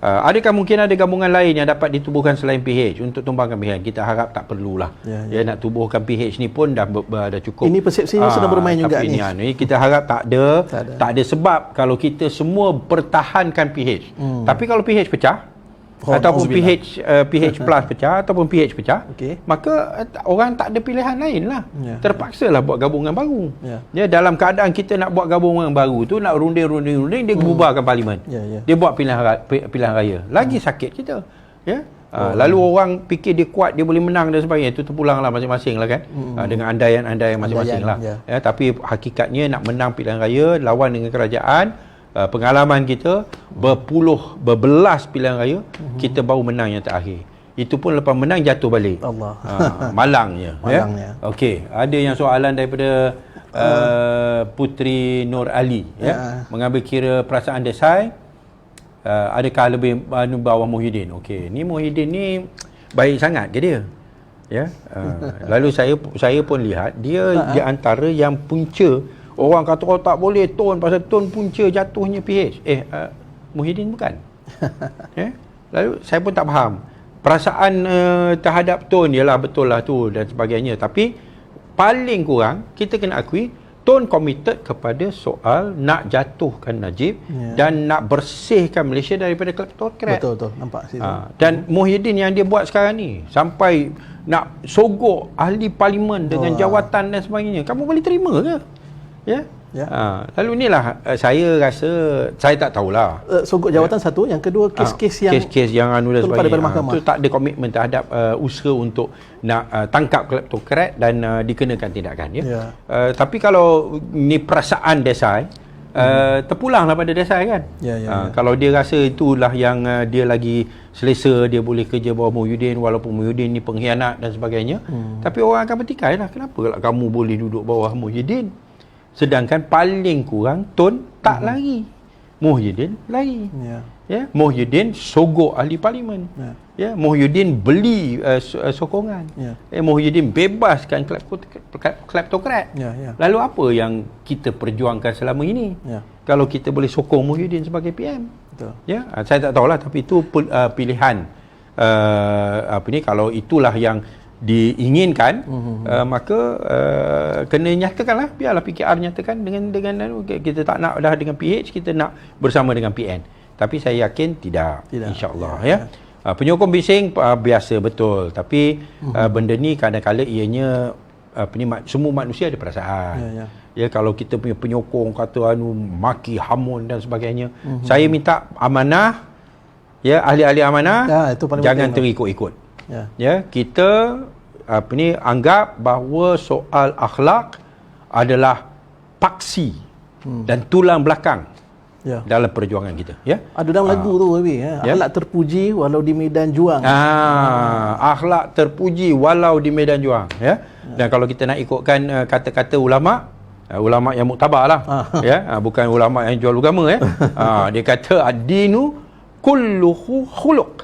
Adakah mungkin ada gabungan lain yang dapat ditubuhkan selain PH untuk tumbangkan PH? Kita harap tak perlulah. Nak tubuhkan PH ni pun dah cukup. Ini persepsinya sedang bermain juga ni. Kita harap tak ada sebab kalau kita semua pertahankan PH. Tapi kalau PH pecah, ataupun PH plus pecah ataupun PH pecah, maka orang tak ada pilihan lain lah. Terpaksalah buat gabungan baru. Dalam keadaan kita nak buat gabungan baru tu, nak runding dia bubarkan parlimen. Dia buat pilihan raya. Lagi sakit kita. Lalu orang fikir dia kuat, dia boleh menang dan sebagainya. Itu terpulanglah masing-masing lah kan. Dengan andaian masing-masing lah. Tapi hakikatnya nak menang pilihan raya, lawan dengan kerajaan, pengalaman kita berbelas pilihan raya, kita baru menang yang terakhir. Itu pun lepas menang jatuh balik. Malangnya. Okey, ada yang soalan daripada Puteri Nur Ali, mengambil kira perasaan Desai, adakah lebih bawah Muhyiddin? Okey, ni Muhyiddin ni baik sangat ke dia? Ya. Lalu saya pun lihat dia di antara yang punca. Orang kata tak boleh Tun pasal Tun punca jatuhnya PH. Muhyiddin bukan. Ya. Lalu saya pun tak faham. Perasaan terhadap Tun ialah betul lah tu dan sebagainya, tapi paling kurang kita kena akui Tun committed kepada soal nak jatuhkan Najib dan nak bersihkan Malaysia daripada kleptokrat. Betul nampak situ. Dan Muhyiddin yang dia buat sekarang ni sampai nak sogok ahli parlimen dengan jawatan dan sebagainya, kamu boleh terima ke? Ya. Lalu inilah saya rasa, saya tak tahulah. Sogok jawatan satu, yang kedua kes-kes yang anu dan sebagainya. itu tak ada komitmen terhadap usaha untuk nak tangkap kleptokrat dan dikenakan tindakan, ya. Tapi kalau ni perasaan Desai, terpulanglah pada Desai kan. Kalau dia rasa itulah yang dia lagi selesa, dia boleh kerja bawah Muhyiddin walaupun Muhyiddin ni pengkhianat dan sebagainya. Tapi orang akan bertikai lah, kenapa kamu boleh duduk bawah Muhyiddin sedangkan paling kurang Tun tak lari, Muhyiddin lari. Ya, Muhyiddin sogok ahli parlimen. Ya, Muhyiddin beli sokongan. Muhyiddin bebaskan kleptokrat. Lalu apa yang kita perjuangkan selama ini? Kalau kita boleh sokong Muhyiddin sebagai PM. Ya, saya tak tahulah, tapi itu pilihan kalau itulah yang diinginkan, maka kena nyatakanlah, biarlah PKR nyatakan dengan kita tak nak dah dengan PH, kita nak bersama dengan PN. Tapi saya yakin tidak. InsyaAllah, ya. Penyokong bising biasa betul, tapi benda ni kadang-kadang ianya semua manusia ada perasaan. Ya, kalau kita punya penyokong kata maki hamun dan sebagainya, saya minta amanah, ya, ahli-ahli amanah, jangan terikut-ikut. Ya, kita anggap bahawa soal akhlak adalah paksi dan tulang belakang dalam perjuangan kita, ya. Ada dalam lagu tu, akhlak terpuji walau di medan juang. Akhlak terpuji walau di medan juang, ya. Dan kalau kita nak ikutkan kata-kata ulama yang muktabar lah, ya, bukan ulama yang jual agama, ya. Dia kata ad-dinu kulluhu khuluq.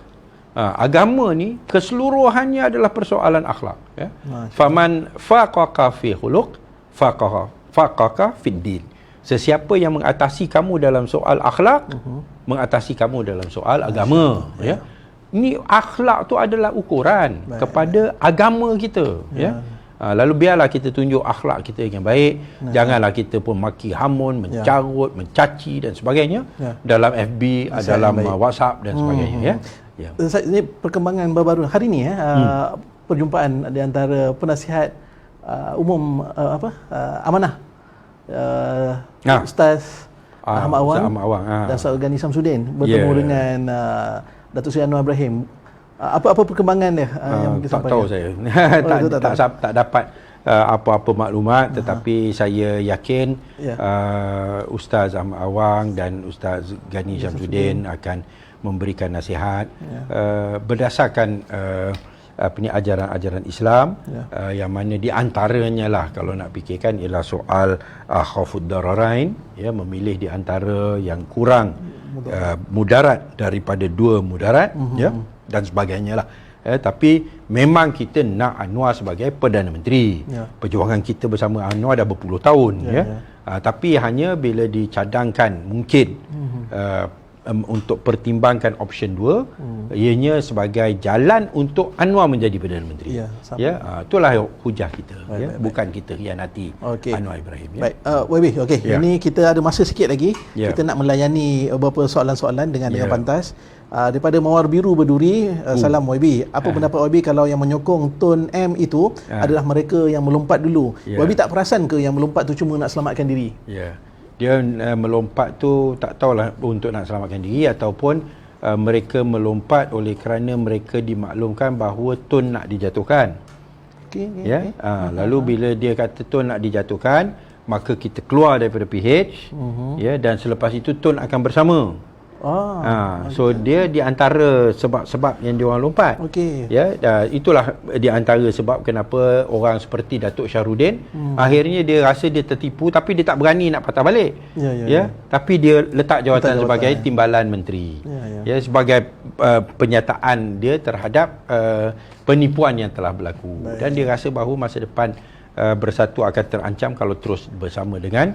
Agama ni keseluruhannya adalah persoalan akhlak, ya. Faman faqaqa fi khuluq faqaqa fid din. Sesiapa yang mengatasi kamu dalam soal akhlak, mengatasi kamu dalam soal agama, ya. Ini akhlak tu adalah ukuran kepada agama kita, ya. Lalu biarlah kita tunjuk akhlak kita yang baik. Janganlah kita pun maki hamun, mencarut, mencaci dan sebagainya dalam FB, dalam WhatsApp dan sebagainya, ya. Ini perkembangan baru hari ni, perjumpaan di antara penasihat umum amanah, Ustaz Ahmad Awang dan Ustaz Ghani Samsudin bertemu dengan Datuk Seri Anwar Ibrahim. Apa perkembangan dia yang kita sampaikan? Tak tahu saya. tak dapat apa-apa maklumat, tetapi saya yakin Ustaz Ahmad Awang dan Ustaz Ghani Samsudin akan memberikan nasihat berdasarkan ajaran-ajaran Islam, yang mana di antaranya lah, kalau nak fikirkan, ialah soal khaufud dararain, ya, memilih di antara yang kurang mudarat daripada dua mudarat, ya, dan sebagainya lah. Tapi memang kita nak Anwar sebagai Perdana Menteri. Perjuangan kita bersama Anwar dah berpuluh tahun, tapi hanya bila dicadangkan mungkin untuk pertimbangkan option 2, ianya sebagai jalan untuk Anwar menjadi Perdana Menteri. Itulah hujah kita, bukan kita khianati Anwar Ibrahim. Baik, YB, ini kita ada masa sikit lagi. Kita nak melayani beberapa soalan-soalan dengan pantas. Daripada Mawar Biru Berduri, salam YB. Apa pendapat YB kalau yang menyokong Tun M itu adalah mereka yang melompat dulu? YB tak perasan ke yang melompat tu cuma nak selamatkan diri? Dia melompat tu tak tahulah untuk nak selamatkan diri ataupun mereka melompat oleh kerana mereka dimaklumkan bahawa Tun nak dijatuhkan. Lalu bila dia kata Tun nak dijatuhkan, maka kita keluar daripada PH, ya, dan selepas itu Tun akan bersama. So dia di antara sebab-sebab yang dia orang lompat. Okey. Ya, itulah di antara sebab kenapa orang seperti Datuk Syahrudin akhirnya dia rasa dia tertipu tapi dia tak berani nak patah balik. Ya. Tapi dia letak jawatan sebagai timbalan menteri. Ya, sebagai penyataan dia terhadap penipuan yang telah berlaku. Dan dia rasa bahawa masa depan Bersatu akan terancam kalau terus bersama dengan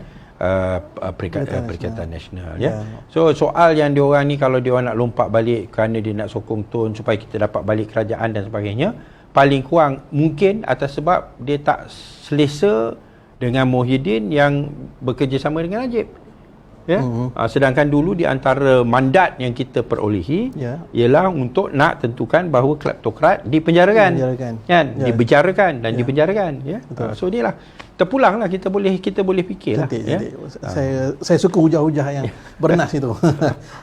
Perikatan Nasional. Ya. So soal yang diorang ni kalau diorang nak lompat balik kerana dia nak sokong Tun supaya kita dapat balik kerajaan dan sebagainya, paling kurang mungkin atas sebab dia tak selesa dengan Muhyiddin yang bekerjasama dengan Najib. Ya. Sedangkan dulu di antara mandat yang kita perolehi ialah untuk nak tentukan bahawa kleptokrat dipenjarakan. Kan? Dibicarakan dan dipenjarakan. Ya. So inilah terpulanglah kita boleh fikirlah. Ya. Saya suka hujah-hujah yang bernas itu.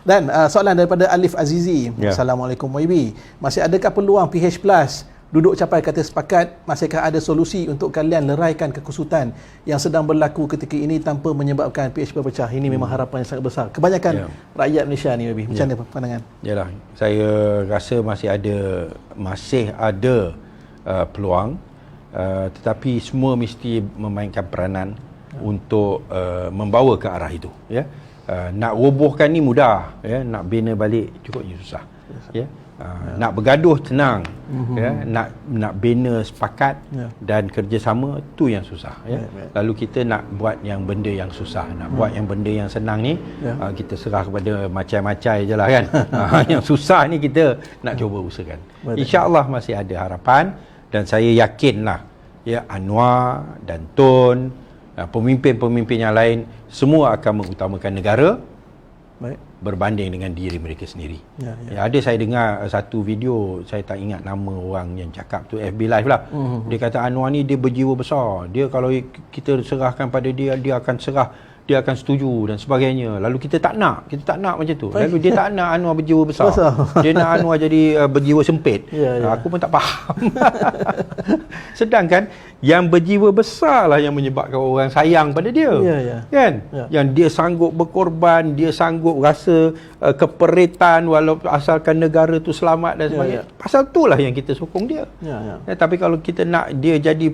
Dan soalan daripada Alif Azizi. Assalamualaikum YB. Masih adakah peluang PH Plus duduk capai kata sepakat? Masihkah ada solusi untuk kalian leraikan kekusutan yang sedang berlaku ketika ini tanpa menyebabkan PH berpecah? Ini memang harapan yang sangat besar kebanyakan rakyat Malaysia ni, Baby. Macam mana pandangan? Yalah, saya rasa masih ada peluang, tetapi semua mesti memainkan peranan untuk membawa ke arah itu. Ya, nak robohkan ni mudah, ya, nak bina balik cukupnya susah. Ya. Nak bergaduh tenang, ya, nak bina sepakat dan kerjasama tu yang susah, ya. Lalu kita nak buat yang benda yang susah, nak buat yang benda yang senang ni, kita serah kepada macai-macai je lah kan. Yang susah ni kita nak cuba usahakan. InsyaAllah masih ada harapan dan saya yakinlah, ya, Anwar dan Tun, pemimpin-pemimpin yang lain semua akan mengutamakan negara berbanding dengan diri mereka sendiri. Ada saya dengar satu video, saya tak ingat nama orang yang cakap tu, FB Live lah. Dia kata Anwar ni dia berjiwa besar. Dia kalau kita serahkan pada dia, dia akan serah, dia akan setuju dan sebagainya. Lalu kita tak nak macam tu. Lalu dia tak nak Anwar berjiwa besar. Dia nak Anwar jadi berjiwa sempit. Aku pun tak faham. Sedangkan yang berjiwa besar lah yang menyebabkan orang sayang pada dia. Kan? Yang dia sanggup berkorban, dia sanggup rasa keperitan walaupun asalkan negara tu selamat dan sebagainya. Pasal itulah yang kita sokong dia. Tapi kalau kita nak dia jadi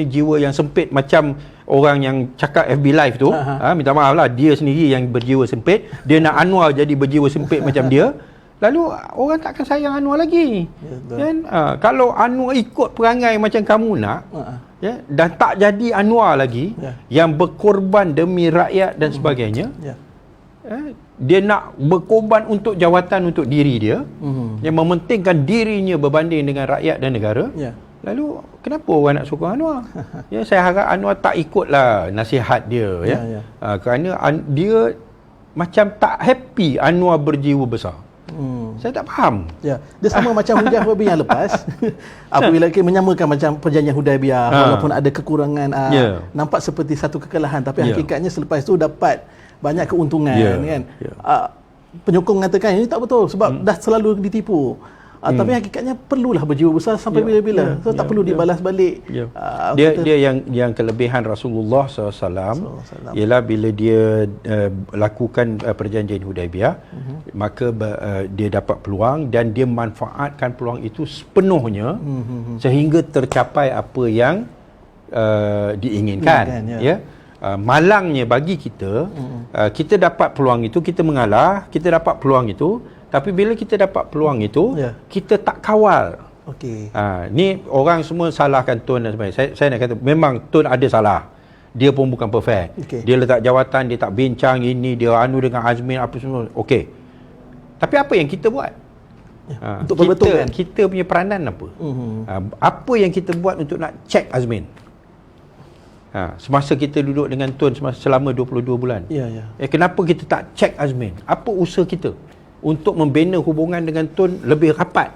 jiwa yang sempit macam orang yang cakap FB Live tu, minta maaf lah, dia sendiri yang berjiwa sempit, dia nak Anwar jadi berjiwa sempit macam dia, lalu orang takkan sayang Anwar lagi. Kan? Kalau Anwar ikut perangai macam kamu nak, ya, dan tak jadi Anwar lagi, yang berkorban demi rakyat dan sebagainya, dia nak berkorban untuk jawatan untuk diri dia, yang mementingkan dirinya berbanding dengan rakyat dan negara, lalu kenapa orang nak sokong Anwar? Ya, saya harap Anwar tak ikutlah nasihat dia, kerana dia macam tak happy Anwar berjiwa besar. Saya tak faham. Dia sama macam hujah Babi yang lepas. Apabila kita menyamakan macam perjanjian Hudaibiyah, walaupun ada kekurangan, nampak seperti satu kekalahan, tapi hakikatnya selepas itu dapat banyak keuntungan, kan. Penyokong mengatakan ini tak betul sebab dah selalu ditipu. Tapi hakikatnya perlulah berjiwa besar sampai bila-bila. So tak perlu dibalas balik. Dia yang kelebihan Rasulullah SAW ialah bila dia lakukan perjanjian Hudaibiyah, maka dia dapat peluang dan dia manfaatkan peluang itu sepenuhnya sehingga tercapai apa yang diinginkan. Malangnya bagi kita, kita dapat peluang itu, kita mengalah, kita dapat peluang itu. Tapi bila kita dapat peluang itu, kita tak kawal. Ni orang semua salahkan Tun dan sebagainya. Saya nak kata memang Tun ada salah. Dia pun bukan perfect. Dia letak jawatan, dia tak bincang ini, dia anu dengan Azmin apa semua. Tapi apa yang kita buat? Untuk perbetulkan kita punya peranan apa? Apa yang kita buat untuk nak check Azmin? Semasa kita duduk dengan Tun selama 22 bulan. Kenapa kita tak check Azmin? Apa usaha kita untuk membina hubungan dengan Tun lebih rapat,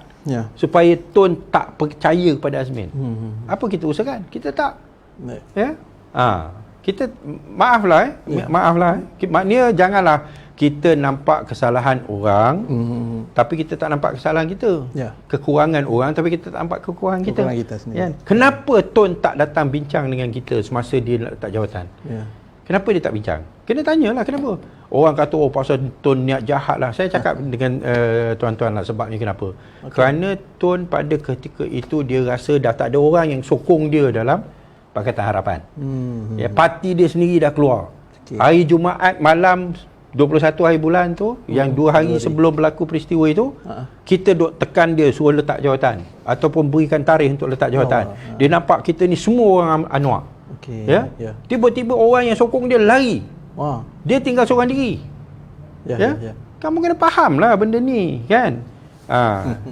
supaya Tun tak percaya kepada Azmin? Apa kita usahakan? Kita tak. Kita maaflah. Maknanya janganlah kita nampak kesalahan orang, tapi kita tak nampak kesalahan kita. Kekurangan orang, tapi kita tak nampak kekurangan kita. Kenapa Tun tak datang bincang dengan kita semasa dia nak letak jawatan? Kenapa dia tak bincang? Kena tanyalah kenapa. Orang kata pasal Tun niat jahat lah. Saya cakap dengan tuan-tuan lah sebabnya kenapa. Kerana Tun pada ketika itu dia rasa dah tak ada orang yang sokong dia dalam Pakatan Harapan. Ya, parti dia sendiri dah keluar. Hari Jumaat malam 21 hari bulan tu, yang 2 hari sebelum berlaku peristiwa itu, kita duk tekan dia suruh letak jawatan ataupun berikan tarikh untuk letak jawatan. Dia nampak kita ni semua orang Anwar. Ya? Tiba-tiba orang yang sokong dia lari. Dia tinggal seorang diri. Kamu kena faham lah benda ni, kan?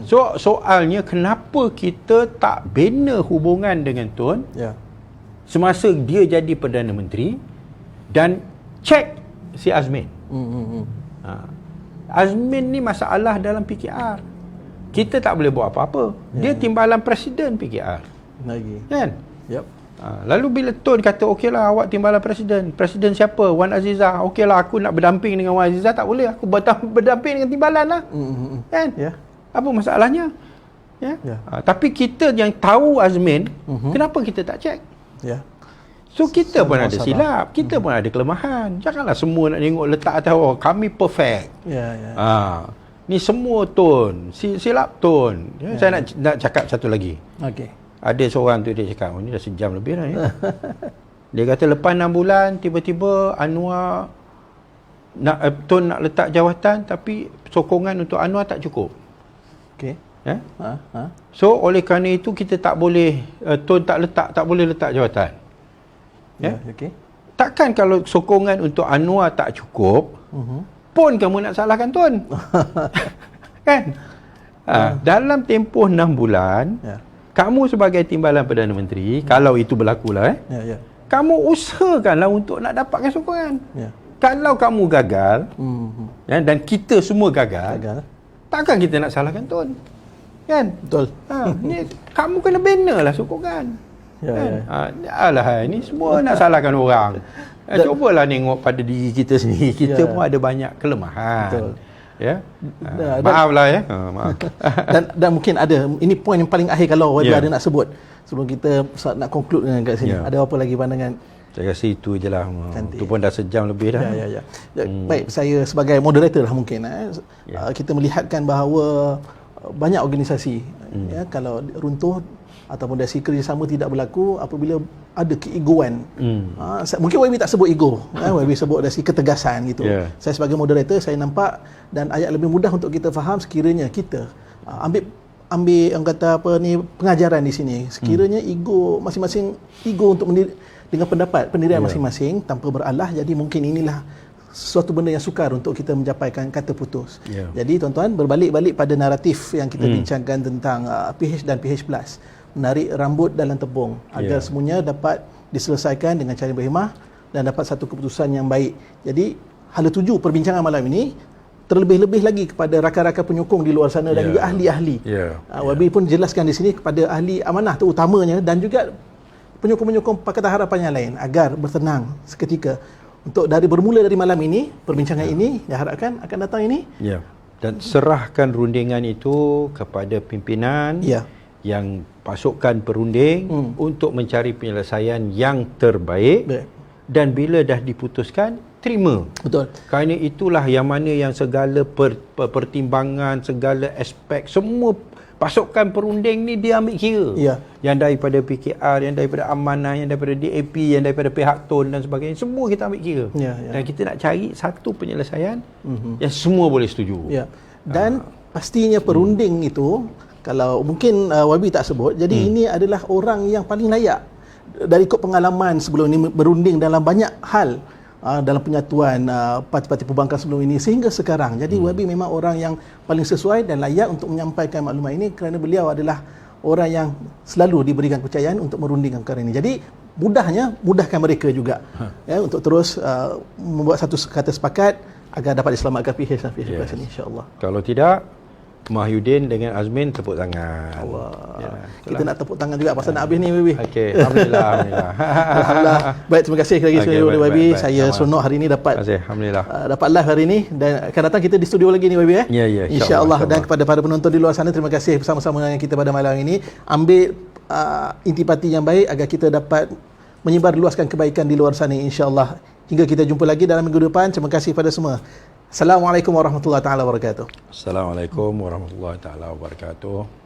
So soalnya kenapa kita tak bina hubungan dengan Tun semasa dia jadi Perdana Menteri dan cek si Azmin. Azmin ni masalah dalam PKR. Kita tak boleh buat apa-apa. Dia timbalan Presiden PKR. Kan? Lalu bila Tun kata okeylah awak timbalan Presiden siapa? Wan Azizah. Okeylah aku nak berdamping dengan Wan Azizah, tak boleh, aku berdamping dengan timbalan lah. Kan? Apa masalahnya? Tapi kita yang tahu Azmin, kenapa kita tak cek? So kita pun ada silap, kita pun ada kelemahan. Janganlah semua nak tengok letak atas kami perfect. Ni semua Tun, silap Tun. Saya nak cakap satu lagi. Ada seorang tu dia cakap, ni dah sejam lebih dah ni. Dia kata lepas 6 bulan tiba-tiba Anwar Tun nak letak jawatan tapi sokongan untuk Anwar tak cukup. So oleh kerana itu kita tak boleh Tun tak boleh letak jawatan. Takkan kalau sokongan untuk Anwar tak cukup pun kamu nak salahkan Tun. Kan? Dalam tempoh 6 bulan kamu sebagai timbalan Perdana Menteri, kalau itu berlaku lah, kamu usahakanlah untuk nak dapatkan sokongan. Kalau kamu gagal, dan kita semua gagal, takkan kita nak salahkan Tun. Kan? Betul. Ni, kamu kena bina lah sokongan. Alah, ni semua nak salahkan orang. Cubalah tengok pada diri kita sendiri. Kita pun ada banyak kelemahan. Betul. Maaflah ya. Maaf. dan mungkin ada, ini poin yang paling akhir kalau ada nak sebut sebelum kita nak conclude dengan kat sini. Ada apa lagi pandangan? Saya rasa itu je lah. Itu pun dah sejam lebih dah. Baik, saya sebagai moderator lah mungkin kita melihatkan bahawa banyak organisasi kalau runtuh ataupun dari kerjasama tidak berlaku apabila ada keegoan. Mungkin YB tak sebut ego, YB sebut dari ketegasan gitu. Saya sebagai moderator saya nampak dan ayat lebih mudah untuk kita faham sekiranya kita ambil orang kata apa ni pengajaran di sini. Sekiranya ego masing-masing untuk dengan pendapat pendirian masing-masing tanpa beralah, jadi mungkin inilah sesuatu benda yang sukar untuk kita menjapaikan kata putus. Jadi tuan-tuan, berbalik-balik pada naratif yang kita bincangkan tentang PH dan PH+, menarik rambut dalam tepung agar semuanya dapat diselesaikan dengan cara berhemah dan dapat satu keputusan yang baik. Jadi hala tuju perbincangan malam ini terlebih-lebih lagi kepada rakan-rakan penyokong di luar sana dan juga ahli-ahli. YB pun jelaskan di sini kepada ahli amanah terutamanya dan juga penyokong-penyokong Pakatan Harapan yang lain agar bertenang seketika. Untuk bermula dari malam ini, perbincangan ini diharapkan akan datang ini. Dan serahkan rundingan itu kepada pimpinan yang pasukan perunding untuk mencari penyelesaian yang terbaik. Dan bila dah diputuskan, terima. Betul. Kerana itulah yang mana yang segala pertimbangan, segala aspek, semua pasukan perunding ni dia ambil kira. Yang daripada PKR, yang daripada amanah, yang daripada DAP, yang daripada pihak TUN dan sebagainya, semua kita ambil kira. Dan kita nak cari satu penyelesaian yang semua boleh setuju. Dan pastinya perunding itu, kalau mungkin YB tak sebut, jadi ini adalah orang yang paling layak dari ikut pengalaman sebelum ini berunding dalam banyak hal dalam penyatuan parti-parti pembangkang sebelum ini sehingga sekarang. Jadi YB memang orang yang paling sesuai dan layak untuk menyampaikan maklumat ini kerana beliau adalah orang yang selalu diberikan kepercayaan untuk merundingkan perkara ini. Jadi mudahkan mereka juga untuk terus membuat satu kata sepakat agar dapat diselamatkan PH dan PH+ ini, insya-Allah. Kalau tidak, Mahyudin dengan Azmin tepuk tangan. Kita nak tepuk tangan juga pasal nak habis ni, YB. Okey, alhamdulillah. Alhamdulillah. Baik, terima kasih sekali lagi kepada YB. Saya seronok hari ini dapat dapat live hari ini dan akan datang kita di studio lagi ni, YB. Insya-Allah. Dan kepada para penonton di luar sana, terima kasih bersama-sama dengan kita pada malam ini. Ambil intipati yang baik agar kita dapat menyebar luaskan kebaikan di luar sana, insya-Allah. Hingga kita jumpa lagi dalam minggu depan. Terima kasih pada semua. Assalamualaikum warahmatullahi taala wabarakatuh. Assalamualaikum warahmatullahi taala wabarakatuh.